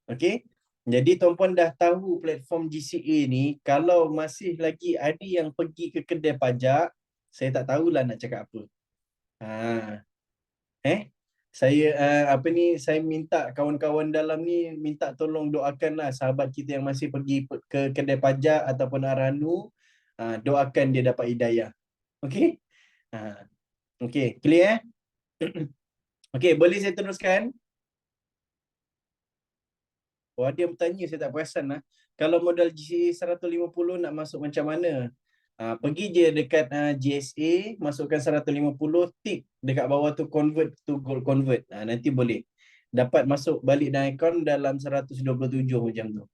Okey. Jadi tuan-puan dah tahu platform GCA ni, kalau masih lagi ada yang pergi ke kedai pajak, saya tak tahulah nak cakap apa. Eh saya saya minta kawan-kawan dalam ni minta tolong doakanlah sahabat kita yang masih pergi ke kedai pajak ataupun Aranu, doakan dia dapat hidayah. Okey? Okey, clear Okey, boleh saya teruskan? Ada yang bertanya, saya tak perasan lah. Kalau modal GCA 150 nak masuk macam mana? Pergi je dekat GSA, masukkan 150, tik dekat bawah tu convert to gold convert. Nanti boleh dapat masuk balik dalam akaun dalam 127 macam tu.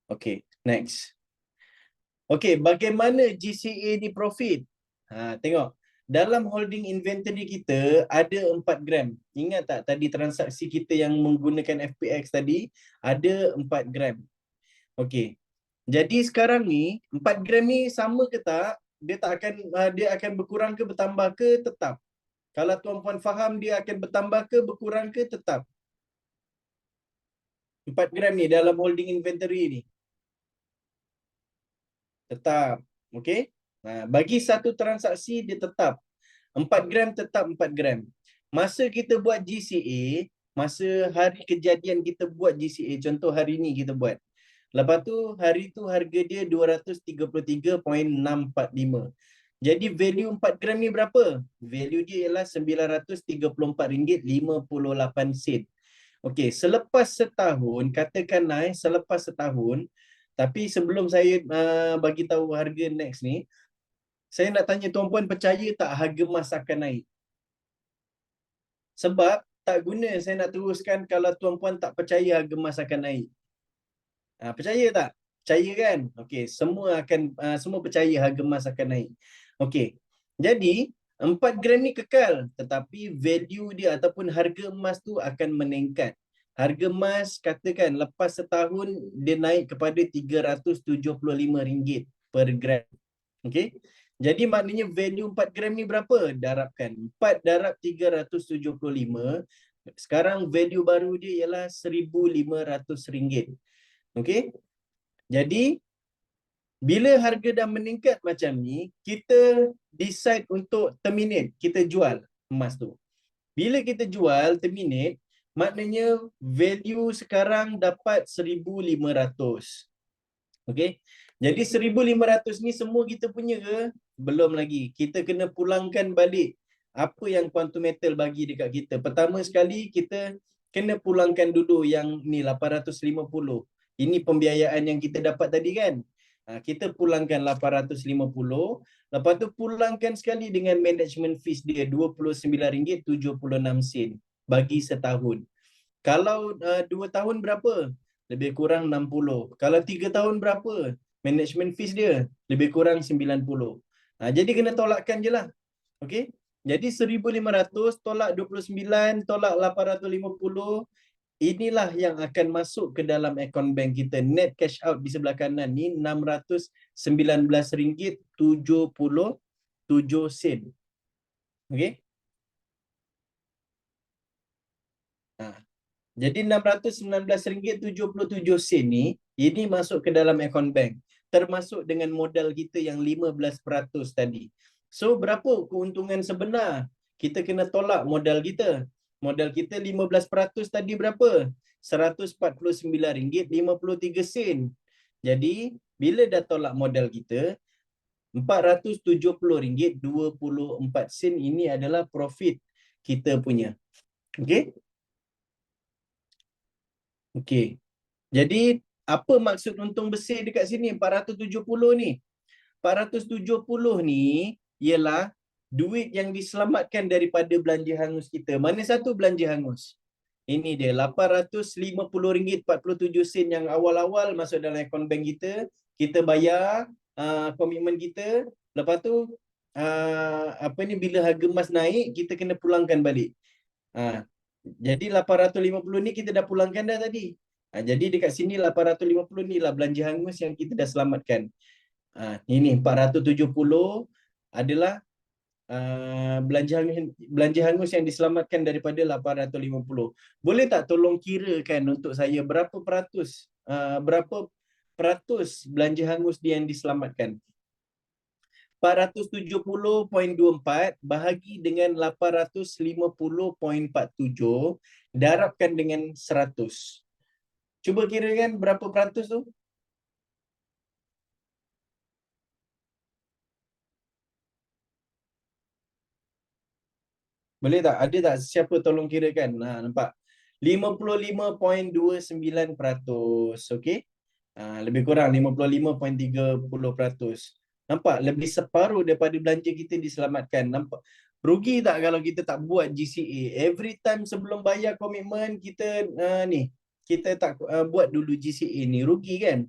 Okay, next. Okay, bagaimana GCA ni profit? Tengok. Dalam holding inventory kita ada 4 gram. Ingat tak tadi transaksi kita yang menggunakan FPX tadi ada 4 gram. Okay. Jadi sekarang ni 4 gram ni sama ke tak? Dia akan berkurang ke bertambah ke tetap? Kalau tuan-puan faham dia akan bertambah ke berkurang ke tetap? 4 gram ni dalam holding inventory ni. Tetap. Okey? Bagi satu transaksi dia tetap. 4 gram tetap 4 gram. Masa kita buat GCA, masa hari kejadian kita buat GCA, contoh hari ni kita buat. Lepas tu hari tu harga dia 233.645. Jadi value 4 gram ni berapa? Value dia ialah RM934.58. Okey, selepas setahun, katakan naik selepas setahun, tapi sebelum saya bagi tahu harga next ni, saya nak tanya tuan-puan percaya tak harga emas akan naik? Sebab tak guna saya nak teruskan kalau tuan-puan tak percaya harga emas akan naik. Percaya tak? Percaya kan? Okey, semua percaya harga emas akan naik. Okey. Jadi 4 gram ni kekal, tetapi value dia ataupun harga emas tu akan meningkat. Harga emas katakan lepas setahun dia naik kepada RM375 per gram. Okey. Jadi maknanya value 4 gram ni berapa? Darabkan 4 darab 375. Sekarang value baru dia ialah RM1,500. Okey. Jadi bila harga dah meningkat macam ni, kita decide untuk terminate, kita jual emas tu. Bila kita jual, terminate, maknanya value sekarang dapat 1,500. Okey. Jadi 1,500 ni semua kita punya ke? Belum lagi. Kita kena pulangkan balik apa yang Quantum Metal bagi dekat kita. Pertama sekali kita kena pulangkan dulu yang ni 850. Ini pembiayaan yang kita dapat tadi kan? Kita pulangkan 850. Lepas tu pulangkan sekali dengan management fees dia RM29.76 bagi setahun. Kalau 2 tahun berapa? Lebih kurang 60. Kalau 3 tahun berapa? Management fees dia lebih kurang 90. Jadi kena tolakkan je lah. Okey? Jadi 1,500 tolak 29 tolak 850. Inilah yang akan masuk ke dalam akaun bank kita. Net cash out di sebelah kanan ni RM619.77. Okey? Jadi RM619.77 ni, ini masuk ke dalam akaun bank. Termasuk dengan modal kita yang 15% tadi. So, berapa keuntungan sebenar? Kita kena tolak modal kita. Modal kita 15% tadi berapa? RM149.53. Jadi, bila dah tolak modal kita, RM470.24 ini adalah profit kita punya. Okey? Okey. Jadi Apa maksud untung bersih dekat sini 470 ni? 470 ni ialah duit yang diselamatkan daripada belanja hangus kita. Mana satu belanja hangus? Ini dia RM850.47 yang awal-awal masuk dalam akaun bank kita. Kita bayar komitmen kita. Lepas tu bila harga emas naik, kita kena pulangkan balik. Jadi 850 ni kita dah pulangkan dah tadi. Jadi dekat sini 850 ni lah belanja hangus yang kita dah selamatkan. Ini 470 adalah belanja hangus yang diselamatkan daripada 850. Boleh tak tolong kirakan untuk saya berapa peratus belanja hangus dia yang diselamatkan? 470.24 bahagi dengan 850.47 darabkan dengan 100. Cuba kirakan berapa peratus tu? Boleh tak? Ada tak siapa tolong kirakan? Nampak? 55.29%. Okey? Lebih kurang 55.30%. Nampak? Lebih separuh daripada belanja kita diselamatkan. Nampak? Rugi tak kalau kita tak buat GCA? Every time sebelum bayar komitmen, kita kita tak buat dulu GCA ni. Rugi kan?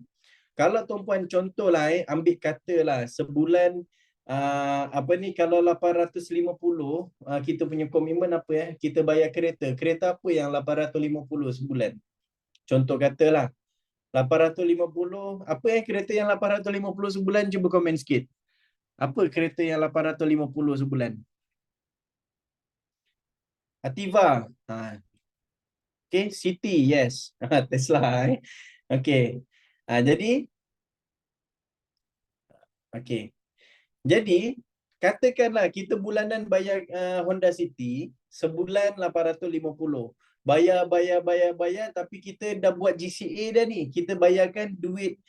Kalau tuan-puan contohlah, ambil katalah sebulan kalau 850 kita punya komitmen apa kita bayar kereta. Kereta apa yang 850 sebulan? Contoh katalah 850, apa yang kereta yang 850 sebulan? Cuba komen sikit. Apa kereta yang 850 sebulan? Ativa. Okay, City, yes. Tesla. Okay. Jadi okay. Jadi, katakanlah kita bulanan bayar Honda City sebulan 850. Bayar tapi kita dah buat GCA dah ni. Kita bayarkan duit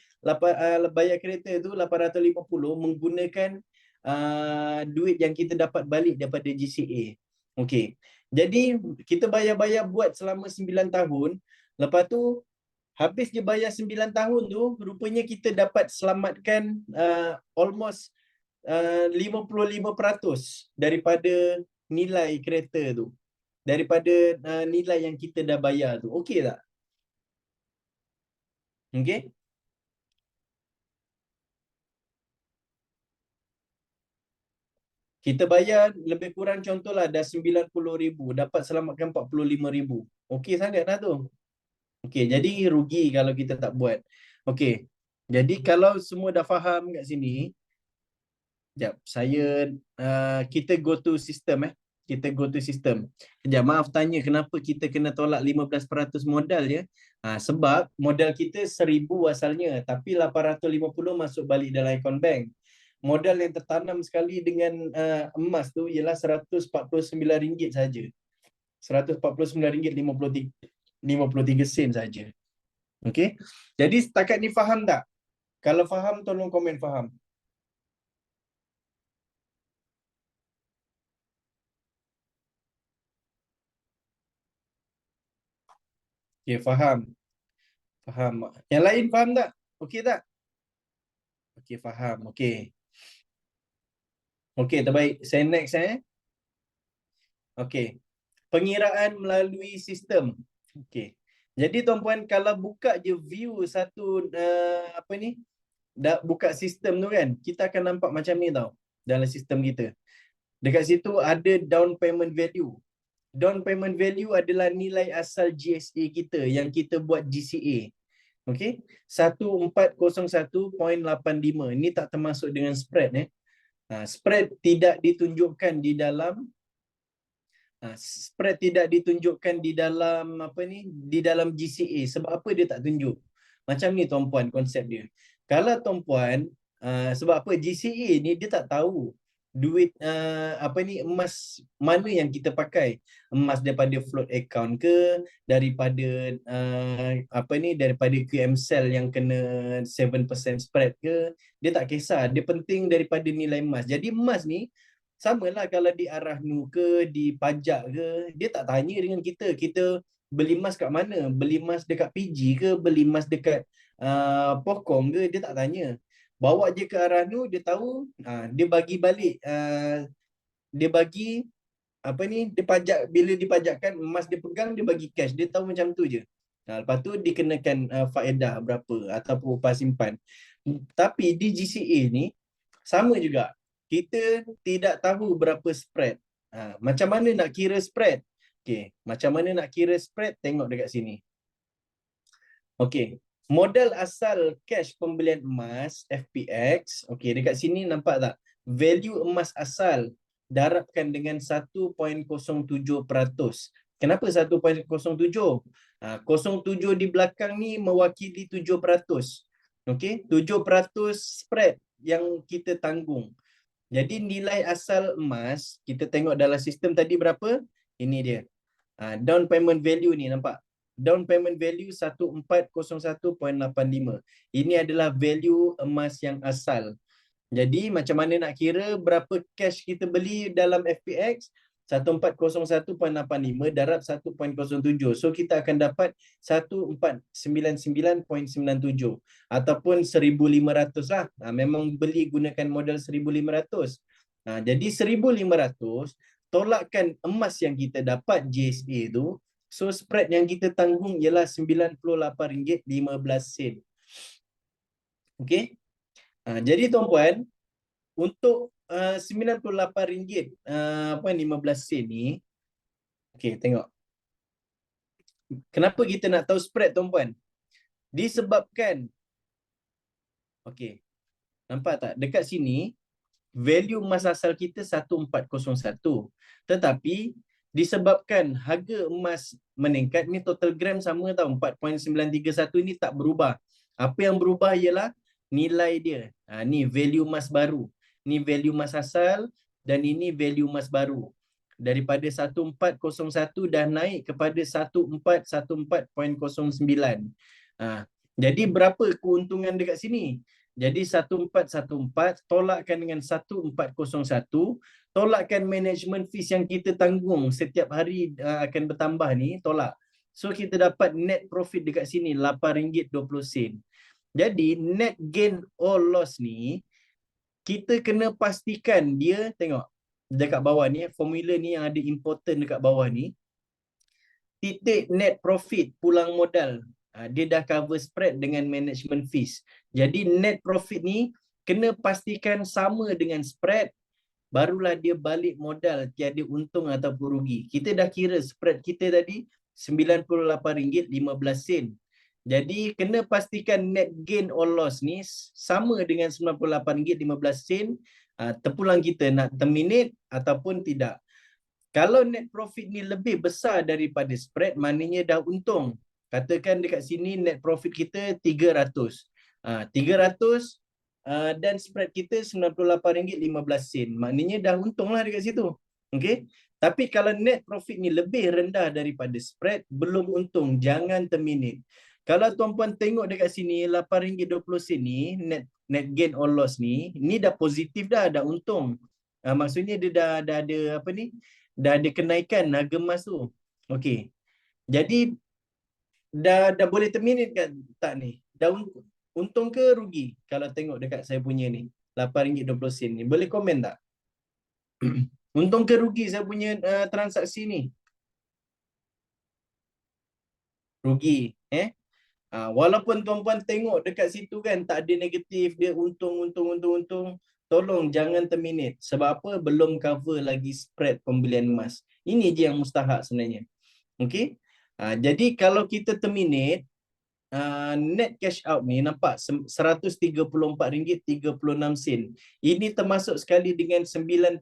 bayar kereta tu 850 menggunakan duit yang kita dapat balik daripada GCA. Okey. Jadi kita bayar buat selama 9 tahun. Lepas tu habis dia bayar 9 tahun tu, rupanya kita dapat selamatkan almost 55% daripada nilai kereta tu. Daripada nilai yang kita dah bayar tu. Okey tak? Okey? Kita bayar lebih kurang contohlah dah 90,000, dapat selamatkan 45,000. Okey sangat lah tu. Okey, jadi rugi kalau kita tak buat. Okey. Jadi kalau semua dah faham kat sini, sekejap, kita go to system Kita go to system. Sekejap, maaf tanya kenapa kita kena tolak 15% modal je. Sebab modal kita 1,000 asalnya, tapi 850 masuk balik dalam akaun bank. Modal yang tertanam sekali dengan emas tu ialah RM149 saja. RM149.53 saja. Okey. Jadi setakat ni faham tak? Kalau faham tolong komen faham. Okey, faham. Faham. Yang lain faham tak? Okey tak? Okey, faham. Okey. Okey, terbaik. Saya next Okey. Pengiraan melalui sistem. Okey. Jadi tuan-puan kalau buka je view satu buka sistem tu kan, kita akan nampak macam ni tau dalam sistem kita. Dekat situ ada down payment value. Down payment value adalah nilai asal GSA kita yang kita buat GCA. Okey, 1401.85. Ini tak termasuk dengan spread spread tidak ditunjukkan di dalam di dalam GCA. Sebab apa dia tak tunjuk? Macam ni tuan-puan konsep dia. Kalau tuan-puan sebab apa GCA ni dia tak tahu duit emas mana yang kita pakai. Emas daripada float account ke, daripada daripada QM Cell yang kena 7% spread ke, dia tak kisah. Dia penting daripada nilai emas. Jadi emas ni samalah kalau di arah nu ke, di pajak ke, dia tak tanya dengan kita. Kita beli emas kat mana? Beli emas dekat PG ke? Beli emas dekat Pokong ke? Dia tak tanya. Bawa je ke arah tu, dia tahu, dia bagi balik, dia bagi apa ni, dia pajak, bila dipajakkan emas dia pegang, dia bagi cash, dia tahu macam tu je. Lepas tu dikenakan faedah berapa ataupun upah simpan. Tapi di GCA ni sama juga, kita tidak tahu berapa spread. Macam mana nak kira spread? Okey, macam mana nak kira spread? Tengok dekat sini. Okey, modal asal cash pembelian emas FPX. Okey, dekat sini nampak tak? Value emas asal darabkan dengan 1.07%. Kenapa 1.07? 07 di belakang ni mewakili 7%. Okey, 7% spread yang kita tanggung. Jadi nilai asal emas, kita tengok dalam sistem tadi berapa? Ini dia. Down payment value ni nampak? Down payment value 1401.85. Ini adalah value emas yang asal. Jadi macam mana nak kira berapa cash kita beli dalam FPX? 1401.85 darab 1.07. So kita akan dapat 1499.97 ataupun 1500 lah. Memang beli gunakan modal 1500. Jadi 1500 tolakkan emas yang kita dapat JSA tu. So spread yang kita tanggung ialah RM98.15. Okey. Jadi tuan-puan, untuk RM98 15 ni, okey, tengok. Kenapa kita nak tahu spread tuan-puan? Disebabkan, okey, nampak tak? Dekat sini value emas asal kita 1401. Tetapi disebabkan harga emas meningkat, ni total gram sama tau, 4.931 ni tak berubah. Apa yang berubah ialah nilai dia. Ni value emas baru. Ni value emas asal dan ini value emas baru. Daripada 1401 dah naik kepada 1414.09. Jadi berapa keuntungan dekat sini? Jadi 1414 tolakkan dengan 1401, tolakkan management fees yang kita tanggung setiap hari akan bertambah ni, tolak. So kita dapat net profit dekat sini RM8.20. Jadi net gain or loss ni kita kena pastikan dia, tengok dekat bawah ni, formula ni yang ada important dekat bawah ni, titik net profit pulang modal. Dia dah cover spread dengan management fees. Jadi net profit ni kena pastikan sama dengan spread, barulah dia balik modal tiada untung ataupun rugi. Kita dah kira spread kita tadi RM98.15. Jadi kena pastikan net gain or loss ni sama dengan RM98.15. Terpulang kita nak terminate ataupun tidak. Kalau net profit ni lebih besar daripada spread, maknanya dah untung. Katakan dekat sini net profit kita 300. 300 dan spread kita RM98.15. Maknanya dah untung lah dekat situ. Okey. Tapi kalau net profit ni lebih rendah daripada spread, belum untung, jangan terminate. Kalau tuan-puan tengok dekat sini RM8.20 ni, net gain or loss ni dah positif dah untung. Maksudnya dia dah ada apa ni? Dah ada kenaikan harga emas tu. Okey. Jadi dah boleh terminate kan tak ni? Dah untung ke rugi kalau tengok dekat saya punya ni RM8.20 ni? Boleh komen tak? Untung ke rugi saya punya transaksi ni? Rugi. Walaupun tuan-puan tengok dekat situ kan tak ada negatif, dia untung. Tolong jangan terminate. Sebab apa? Belum cover lagi spread pembelian emas. Ini je yang mustahak sebenarnya. Okey. Jadi kalau kita terminate, net cash out ni nampak RM134.36. Ini termasuk sekali dengan 9%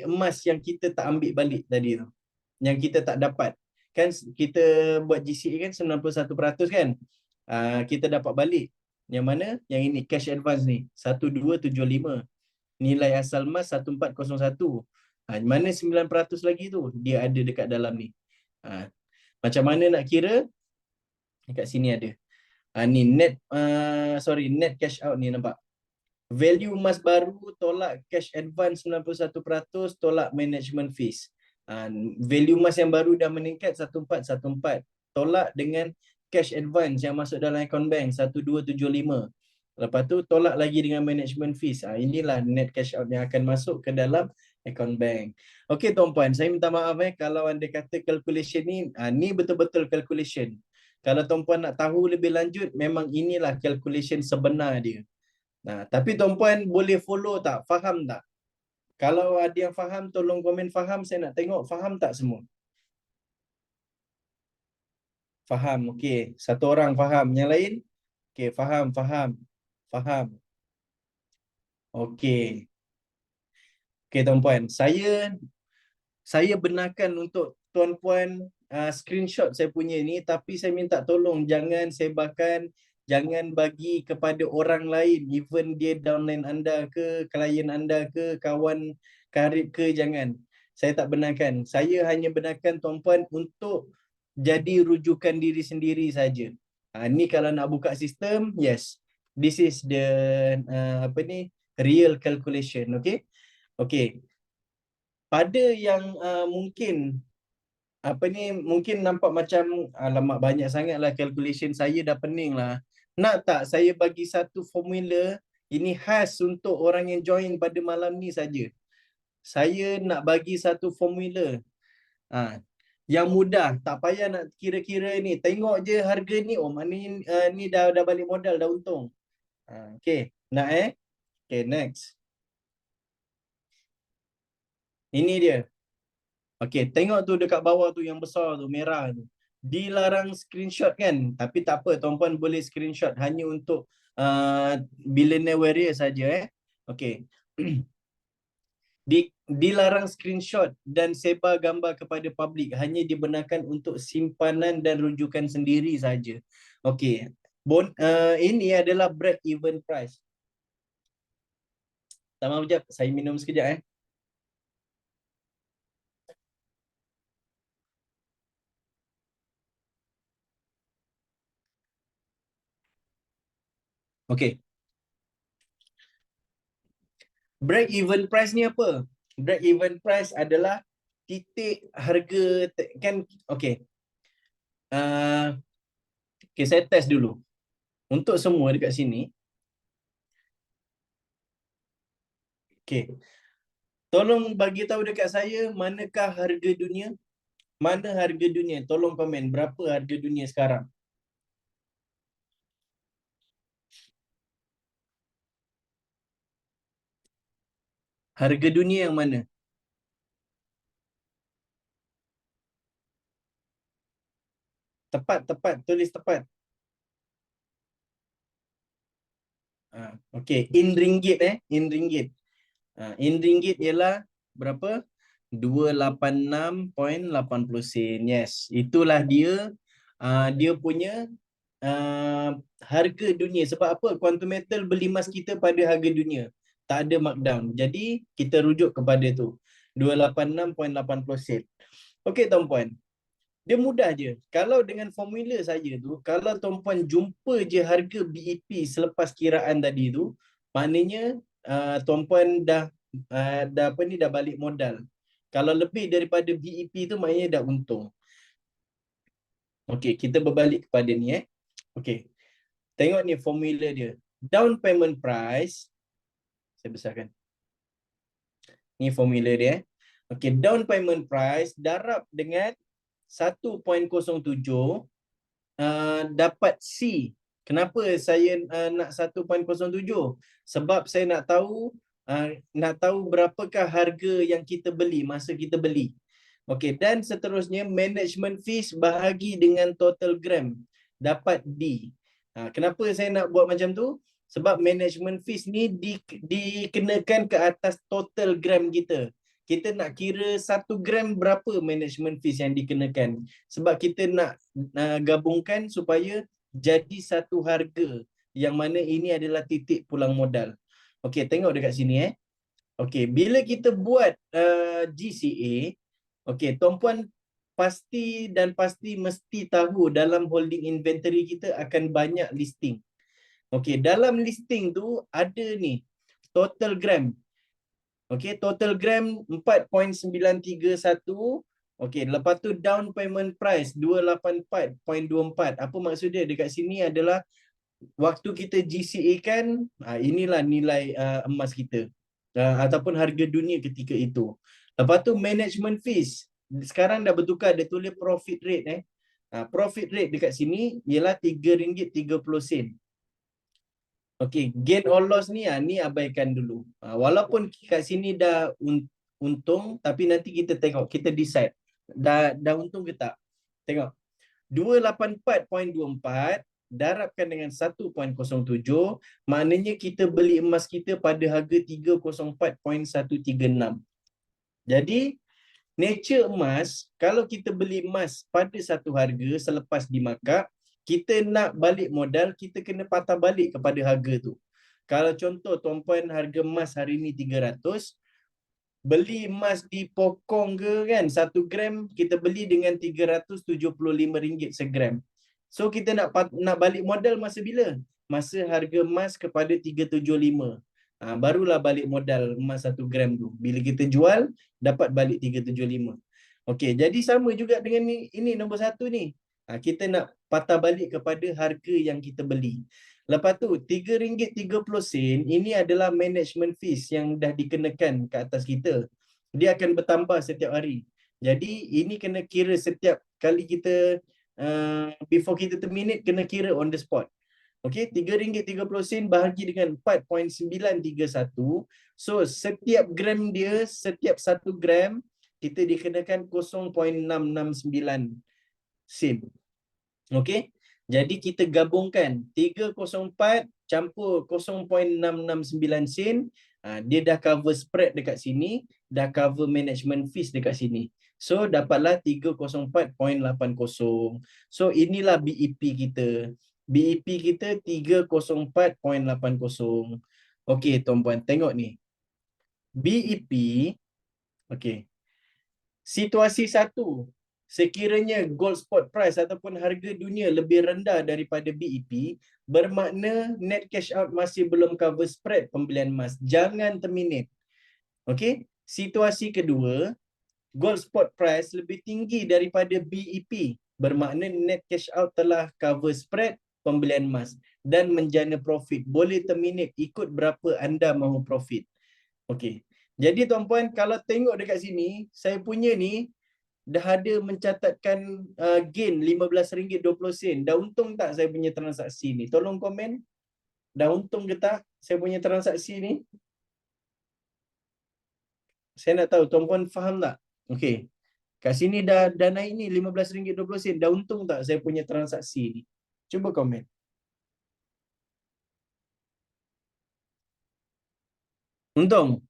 emas yang kita tak ambil balik tadi tu. Yang kita tak dapat. Kan kita buat GCA kan 91% kan. Kita dapat balik. Yang mana? Yang ini cash advance ni 1275. Nilai asal emas 1401. Mana 9% lagi tu? Dia ada dekat dalam ni. Macam mana nak kira? Dekat sini ada. Ni net net cash out ni nampak. Value emas baru tolak cash advance 91%, tolak management fees. Value emas yang baru dah meningkat 1414. Tolak dengan cash advance yang masuk dalam account bank 1275. Lepas tu tolak lagi dengan management fees. Inilah net cash out yang akan masuk ke dalam account bank. Okey tuan-puan, saya minta maaf kalau anda kata calculation ni, ni betul-betul calculation. Kalau tuan-puan nak tahu lebih lanjut, memang inilah calculation sebenar dia. Tapi tuan-puan boleh follow tak? Faham tak? Kalau ada yang faham, tolong komen faham. Saya nak tengok faham tak semua. Faham, okey. Satu orang faham. Yang lain? Okey, faham, faham. Faham. Okey. Okey tuan-puan, saya benarkan untuk tuan-puan screenshot saya punya ni, tapi saya minta tolong jangan sebarkan, jangan bagi kepada orang lain, even dia downline anda ke, klien anda ke, kawan karib ke, jangan. Saya tak benarkan. Saya hanya benarkan tuan-puan untuk jadi rujukan diri sendiri saja. Ni kalau nak buka sistem, yes. This is the real calculation, okay? Okay. Pada yang mungkin nampak macam alamak banyak sangatlah calculation, saya dah pening lah. Nak tak saya bagi satu formula, ini khas untuk orang yang join pada malam ni saja. Saya nak bagi satu formula yang mudah, tak payah nak kira-kira ni. Tengok je harga ni, ni dah balik modal, dah untung. Okay, nak Okay, next. Ini dia. Okay, tengok tu dekat bawah tu yang besar tu, merah tu. Dilarang screenshot kan? Tapi tak apa, tuan-puan boleh screenshot hanya untuk Billionaire Warrior saja Okay. Dilarang screenshot dan sebar gambar kepada publik, hanya dibenarkan untuk simpanan dan rujukan sendiri saja. Okay. Ini adalah break even price. Tambah sekejap, saya minum sekejap Okay. Break even price ni apa? Break even price adalah titik harga kan. Okay. Okay, saya test dulu. Untuk semua dekat sini. Okay. Tolong bagi tahu dekat saya, manakah harga dunia? Mana harga dunia? Tolong komen berapa harga dunia sekarang. Harga dunia yang mana? Tepat, tulis tepat. Okay, in ringgit in ringgit. In ringgit ialah berapa? 286.80 sen. Yes, itulah dia dia punya harga dunia. Sebab apa? Quantum Metal beli emas kita pada harga dunia. Tak ada markdown. Jadi kita rujuk kepada tu. 286.80 sen. Okey tuan-puan. Dia mudah je. Kalau dengan formula saya tu, kalau tuan-puan jumpa je harga BEP selepas kiraan tadi tu, maknanya tuan-puan dah dah balik modal. Kalau lebih daripada BEP tu, maknanya dah untung. Okey, kita berbalik kepada ni Okey. Tengok ni formula dia. Down payment price, saya besarkan. Ni formula dia Okey, down payment price darab dengan 1.07 dapat C. Kenapa saya nak 1.07? Sebab saya nak tahu berapakah harga yang kita beli masa kita beli. Okey, dan seterusnya management fees bahagi dengan total gram dapat D. Kenapa saya nak buat macam tu? Sebab management fees ni dikenakan ke atas total gram kita. Kita nak kira 1 gram berapa management fees yang dikenakan. Sebab kita nak gabungkan supaya jadi satu harga, yang mana ini adalah titik pulang modal. Okey, tengok dekat sini Okey, bila kita buat GCA, okey, tuan-puan pasti mesti tahu dalam holding inventory kita akan banyak listing. Okey, dalam listing tu ada ni total gram. Okey, total gram 4.931. Okey, lepas tu down payment price 284.24. Apa maksud dia? Dekat sini adalah waktu kita GCA kan, inilah nilai emas kita ataupun harga dunia ketika itu. Lepas tu management fees. Sekarang dah bertukar, dia tulis profit rate. Profit rate dekat sini ialah RM3.30. Okey, gain or loss ni abaikan dulu. Walaupun kat sini dah untung, tapi nanti kita tengok, kita decide dah untung ke tak. Tengok. 284.24 darabkan dengan 1.07, maknanya kita beli emas kita pada harga 304.136. Jadi nature emas, kalau kita beli emas pada satu harga selepas dimarkup, kita nak balik modal, kita kena patah balik kepada harga tu. Kalau contoh tuan-puan harga emas hari ni 300, beli emas di pokong ke kan, 1 gram kita beli dengan RM375 segram. So kita nak balik modal masa bila? Masa harga emas kepada 375. Barulah balik modal emas 1 gram tu. Bila kita jual, dapat balik 375. Okey, jadi sama juga dengan ini nombor 1 ni. Kita nak patah balik kepada harga yang kita beli. Lepas tu RM3.30 ini adalah management fees yang dah dikenakan ke atas kita. Dia akan bertambah setiap hari. Jadi ini kena kira setiap kali kita before kita terminate, kena kira on the spot. Okey, RM3.30 bahagi dengan 4.931. So setiap gram dia, setiap 1 gram kita dikenakan 0.669 sen. Okey. Jadi kita gabungkan 304 campur 0.669 sen, dia dah cover spread dekat sini, dah cover management fees dekat sini. So dapatlah 304.80. So inilah BEP kita. BEP kita 304.80. Okey tuan-puan, tengok ni. BEP, okey. Situasi 1, sekiranya gold spot price ataupun harga dunia lebih rendah daripada BEP, bermakna net cash out masih belum cover spread pembelian emas. Jangan terminate. Okey. Situasi kedua, gold spot price lebih tinggi daripada BEP, bermakna net cash out telah cover spread pembelian emas dan menjana profit. Boleh terminate ikut berapa anda mahu profit. Okey. Jadi tuan-puan, kalau tengok dekat sini, saya punya ni dah ada mencatatkan gain RM15.20. Dah untung tak saya punya transaksi ni? Tolong komen. Dah untung ke tak saya punya transaksi ni? Saya nak tahu tuan-puan faham tak? Okey. Kat sini dah naik ni RM15.20. Dah untung tak saya punya transaksi ni? Cuba komen. Untung?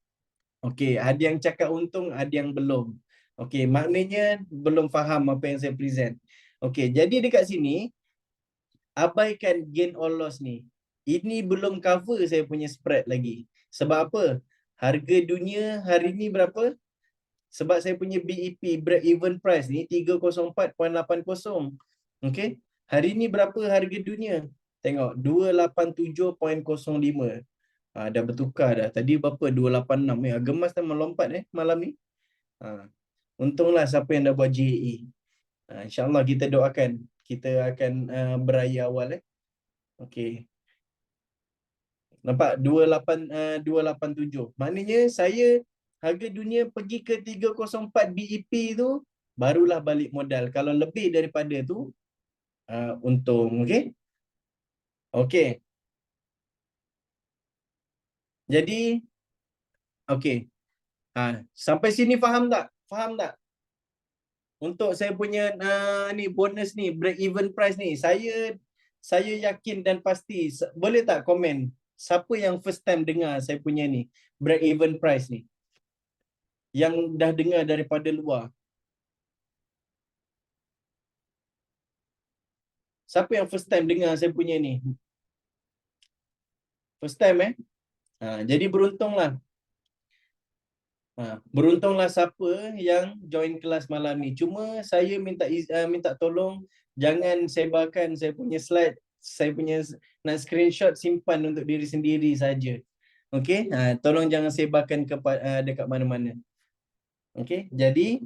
Okey, ada yang cakap untung, ada yang belum. Okey, maknanya belum faham apa yang saya present. Okey, jadi dekat sini abaikan gain or loss ni. Ini belum cover saya punya spread lagi. Sebab apa? Harga dunia hari ni berapa? Sebab saya punya BEP, break even price ni 304.80. Okey. Hari ni berapa harga dunia? Tengok 287.05. Dah bertukar dah. Tadi berapa? 286. Harga emas dah melompat malam ni. Untunglah siapa yang dah buat JAE. InsyaAllah kita doakan kita akan beraya awal. Okey. Nampak 287. Maknanya saya harga dunia pergi ke 304 BEP tu barulah balik modal. Kalau lebih daripada tu untung. Okey. Okey. Jadi okey. Sampai sini faham tak? Faham tak? Untuk saya punya ni bonus ni, break even price ni, saya yakin dan pasti. Boleh tak komen siapa yang first time dengar saya punya ni break even price ni? Yang dah dengar daripada luar. Siapa yang first time dengar saya punya ni? First time jadi beruntunglah. Beruntunglah siapa yang join kelas malam ni. Cuma saya minta tolong jangan sebarkan saya punya slide, saya punya nak screenshot simpan untuk diri sendiri saja. Okey, tolong jangan sebarkan dekat mana-mana. Okey, jadi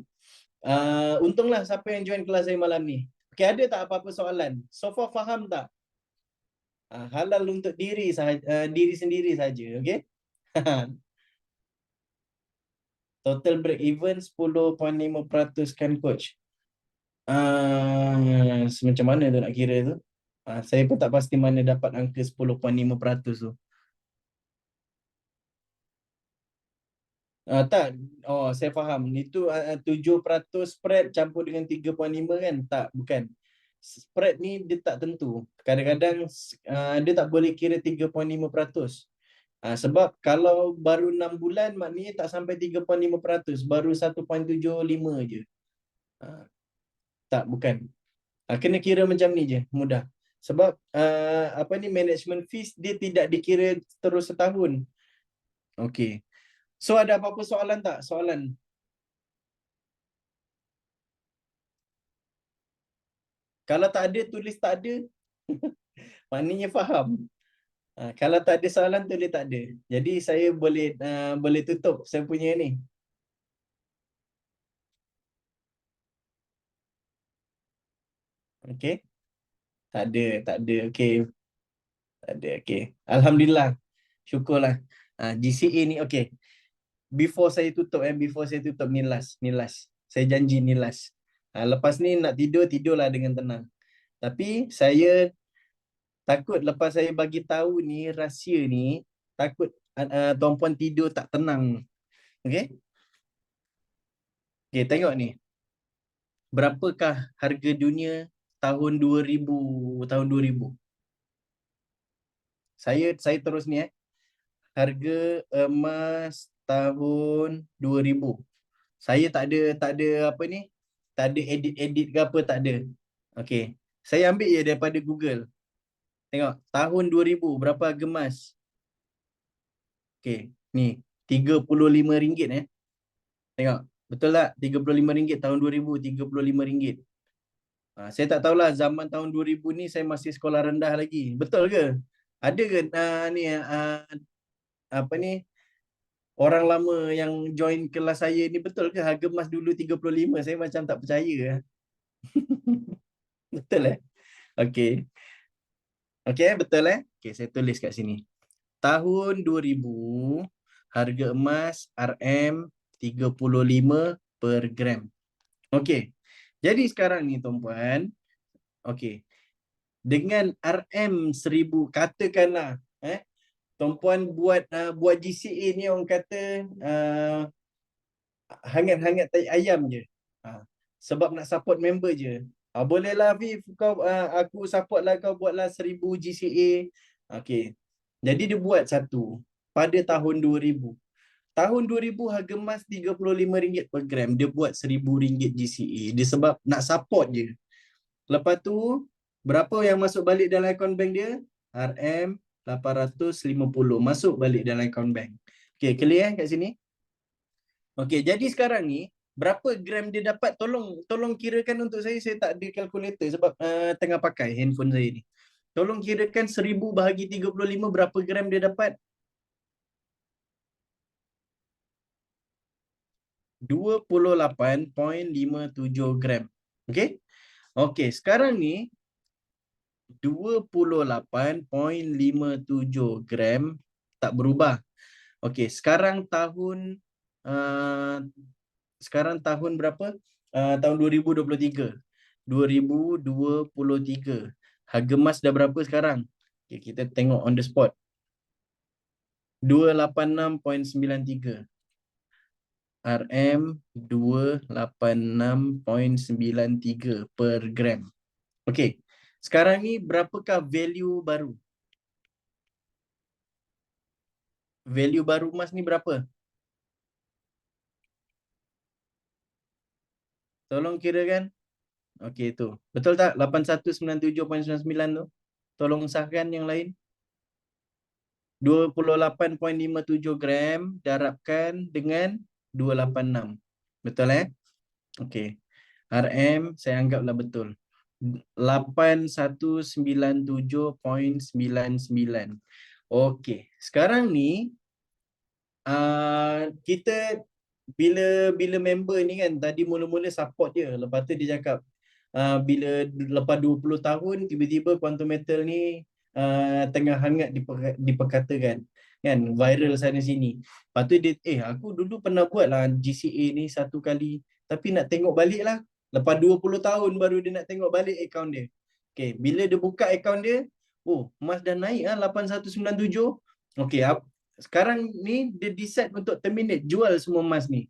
untunglah siapa yang join kelas saya malam ni. Okey, ada tak apa-apa soalan? So far faham tak? Halal untuk diri sendiri saja, okey? Total break even 10.5% kan coach? Macam mana tu nak kira tu? Saya pun tak pasti mana dapat angka 10.5% tu. Tak. Oh, saya faham. Itu 7% spread campur dengan 3.5 kan? Tak, bukan. Spread ni dia tak tentu. Kadang-kadang dia tak boleh kira 3.5%. Sebab kalau baru 6 bulan maknanya tak sampai 3.5%. Baru 1.75 je. Tak, bukan. Kena kira macam ni je. Mudah. Sebab apa ni, management fees dia tidak dikira terus setahun. Okey. So ada apa-apa soalan tak? Soalan? Kalau tak ada, tulis tak ada. Maknanya faham. Kalau tak ada soalan, tulis tak ada. Jadi saya boleh tutup saya punya ni. Okey. Tak ada. Okey. Tak ada. Okey. Alhamdulillah. Syukurlah. GCA ni okey. Before saya tutup ni last, ni last. Saya janji ni last. Lepas ni nak tidur, tidurlah dengan tenang. Tapi saya takut lepas saya bagi tahu ni rahsia ni, takut tuan-puan tidur tak tenang. Okey? Okey, tengok ni. Berapakah harga dunia tahun 2000, tahun 2000? Saya terus ni Harga emas tahun 2000. Saya tak ada apa ni? Tak ada edit ke apa, tak ada. Okey. Saya ambil je daripada Google. Tengok, tahun 2000 berapa harga emas? Okey, ni RM35 Tengok, betul tak? RM35 tahun 2000, RM35. Saya tak tahulah zaman tahun 2000 ni saya masih sekolah rendah lagi. Betul ke? Ada ke ni apa ni, orang lama yang join kelas saya ni, betul ke harga emas dulu 35? Saya macam tak percaya. Betul Okey. Okey, betul Okey, saya tulis kat sini. Tahun 2000 harga emas RM35 per gram. Okey. Jadi sekarang ni tuan-puan, okey. Dengan RM1000, katakanlah tuan-puan buat GCA ni, orang kata hangat-hangat tai ayam je. Sebab nak support member je. Bolehlah Afif, aku support lah, kau buatlah 1000 GCA. Okey. Jadi dia buat satu pada tahun 2000. Tahun 2000 harga emas RM35 per gram. Dia buat RM1000 GCA. Dia sebab nak support je. Lepas tu, berapa yang masuk balik dalam akaun bank dia? RM850 masuk balik dalam akaun bank. Okey, clear kat sini? Okey, jadi sekarang ni berapa gram dia dapat? Tolong kirakan untuk saya. Saya tak ada kalkulator sebab tengah pakai handphone saya ni. Tolong kirakan 1000 bahagi 35 berapa gram dia dapat? 28.57 gram. Okey? Okey, sekarang ni 28.57 gram tak berubah. Okey, sekarang tahun berapa? Tahun 2023. 2023. Harga emas dah berapa sekarang? Okay, kita tengok on the spot. 286.93. RM286.93 per gram. Okey. Sekarang ni berapakah value baru? Value baru emas ni berapa? Tolong kirakan. Okey, tu. Betul tak? 8197.99 tu. Tolong sahkan yang lain. 28.57 gram darabkan dengan 286. Betul Okey. RM saya anggaplah betul. 8197.99. Okey. Sekarang ni Kita bila member ni kan tadi mula-mula support je, lepas tu dia cakap bila lepas 20 tahun tiba-tiba quantum metal ni tengah hangat diperkatakan kan, viral sana sini. Lepas tu dia aku dulu pernah buat lah GCA ni satu kali, tapi nak tengok balik lah lepas 20 tahun baru dia nak tengok balik akaun dia. Okay, bila dia buka akaun dia, emas dah naik 8197. Okay, sekarang ni dia decide untuk terminate, jual semua emas ni.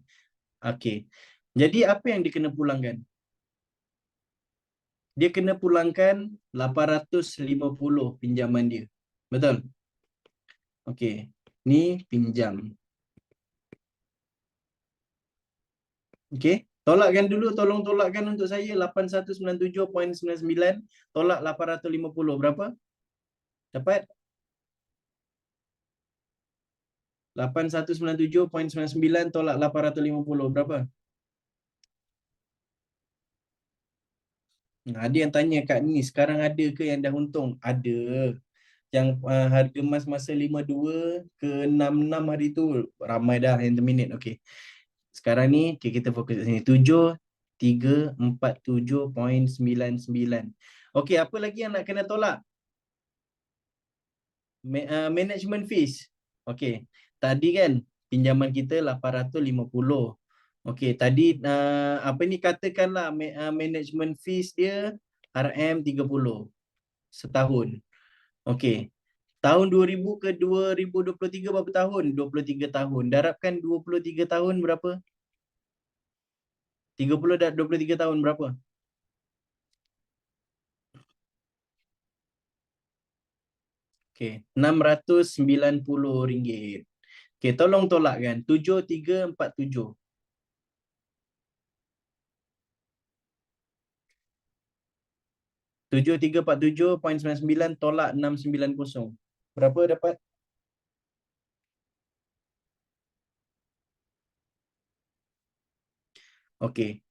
Okay, jadi apa yang dia kena pulangkan? Dia kena pulangkan 850 pinjaman dia. Betul? Okay, ni pinjam. Okay, tolakkan dulu, tolong tolakkan untuk saya 8197.99 tolak 850 berapa? Dapat 8197.99 tolak 850 berapa? Ada yang tanya kat ni, sekarang ada ke yang dah untung? Ada. Yang harga emas masa 52 ke 66 hari tu ramai dah yang terminate. Okey. Sekarang ni kita fokus kat sini. 7347.99. Okey, apa lagi yang nak kena tolak? Management fees. Okey. Tadi kan pinjaman kita 850. Okey, tadi apa ni katakanlah management fees dia RM30 setahun. Okey. Tahun 2000 ke 2023 berapa tahun? 23 tahun. Darabkan 23 tahun berapa? 30 dan 23 tahun berapa? Okey, RM690. Okey, tolong tolakkan. 7347. 7347.99 tolak 690. Berapa dapat? Okey.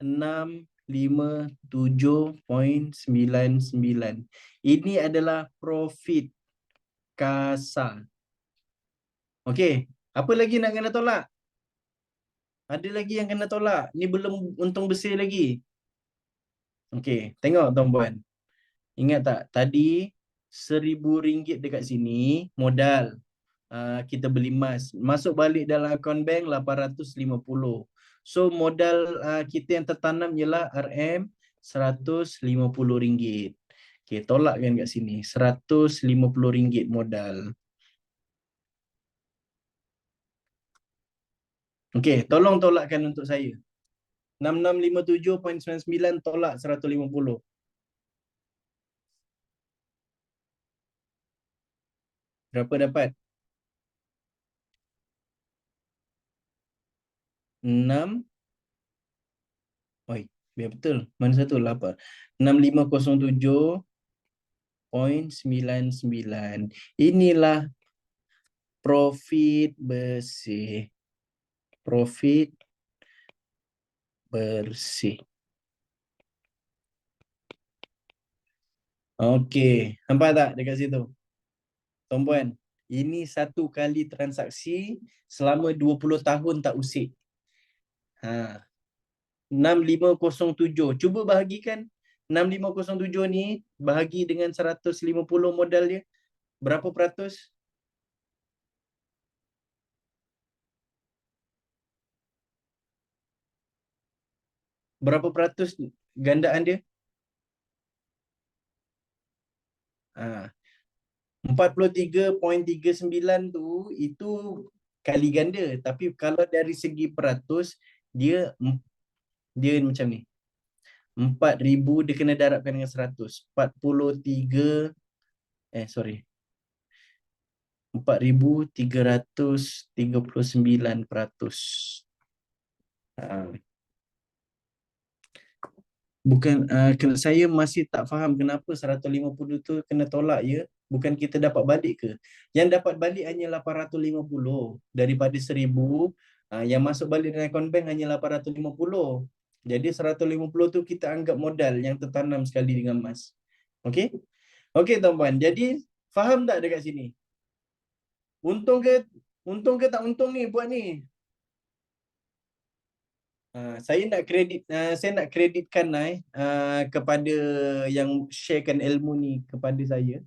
6657.99. Ini adalah profit kasar. Okey. Apa lagi nak kena tolak? Ada lagi yang kena tolak. Ni belum untung bersih lagi. Okey, tengok tuan-puan. Ingat tak tadi RM1,000 dekat sini modal kita beli emas. Masuk balik dalam akaun bank 850. So modal kita yang tertanam ialah RM150. Okey, tolakkan kat sini. RM150 modal. Okey, tolong tolakkan untuk saya. 6657.99 tolak 150. Berapa dapat? 6. Oi, biar betul. Mana satu? 8. 6507.99. Inilah profit bersih. Profit bersih. Okey, nampak tak dekat situ? Tuan-puan, ini satu kali transaksi selama 20 tahun tak usik. 6507. Cuba bahagikan 6507 ni bahagi dengan 150 modal dia. Berapa peratus? Berapa peratus gandaan dia? 43.39 tu itu kali ganda, tapi kalau dari segi peratus dia dia macam ni. 4,000 dia kena darabkan dengan 100. 43 sorry. 4,339%. Bukan saya masih tak faham kenapa 150 tu kena tolak ya. Bukan kita dapat balik ke? Yang dapat balik hanya 850 daripada 1,000. Yang masuk balik dalam akaun bank hanya 850. Jadi 150 tu kita anggap modal yang tertanam sekali dengan emas. Okey? Okey tuan-puan. Jadi faham tak dekat sini? Untung ke tak untung ni buat ni? Saya nak kreditkan kepada yang sharekan ilmu ni kepada saya.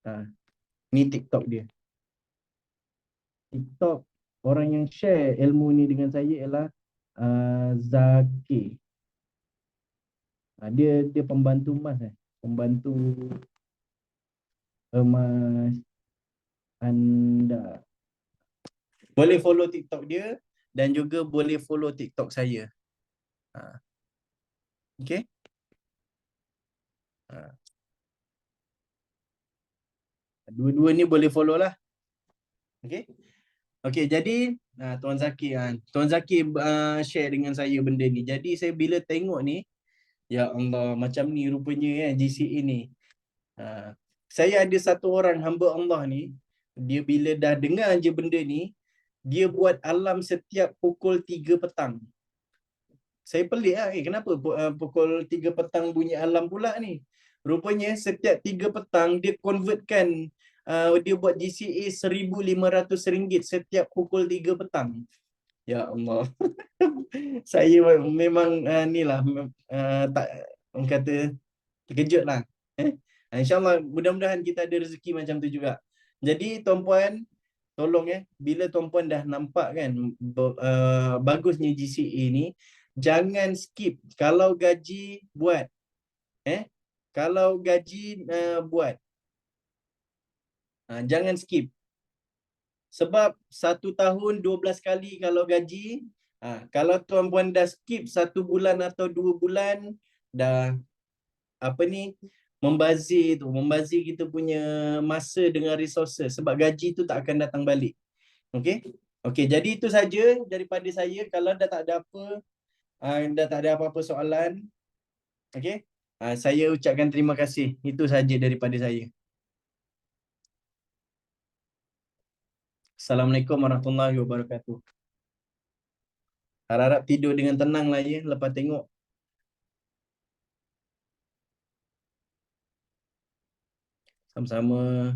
Ah, Ni TikTok dia. TikTok orang yang share ilmu ni dengan saya ialah Zakir. Dia pembantu Mas pembantu Mas anda. Boleh follow TikTok dia dan juga boleh follow TikTok saya. Okay. Dua-dua ni boleh follow lah. Okay. Okay, jadi Tuan Zakir Tuan Zakir share dengan saya benda ni. Jadi saya bila tengok ni, ya Allah, macam ni rupanya GCE ni. Saya ada satu orang hamba Allah ni, dia bila dah dengar je benda ni, dia buat alarm setiap pukul 3 petang. Saya pelik kenapa pukul 3 petang bunyi alarm pula ni. Rupanya setiap 3 petang dia convertkan, dia buat GCA RM1,500 setiap pukul 3 petang. Ya Allah. Saya memang ni lah, tak, orang kata terkejut lah. InsyaAllah mudah-mudahan kita ada rezeki macam tu juga. Jadi tuan-puan, tolong bila tuan-puan dah nampak kan bagusnya GCA ni, jangan skip. Kalau gaji buat. Kalau gaji buat. Jangan skip. Sebab 1 tahun 12 kali kalau gaji. Kalau tuan-puan dah skip 1 bulan atau 2 bulan, dah membazir kita punya masa dengan resources, sebab gaji tu tak akan datang balik. Okey, jadi itu saja daripada saya. Kalau dah tak ada apa, dah tak ada apa-apa soalan, okey, saya ucapkan terima kasih. Itu saja daripada saya. Assalamualaikum warahmatullahi wabarakatuh. Harap-harap tidur dengan tenang lah lepas tengok. Sama-sama.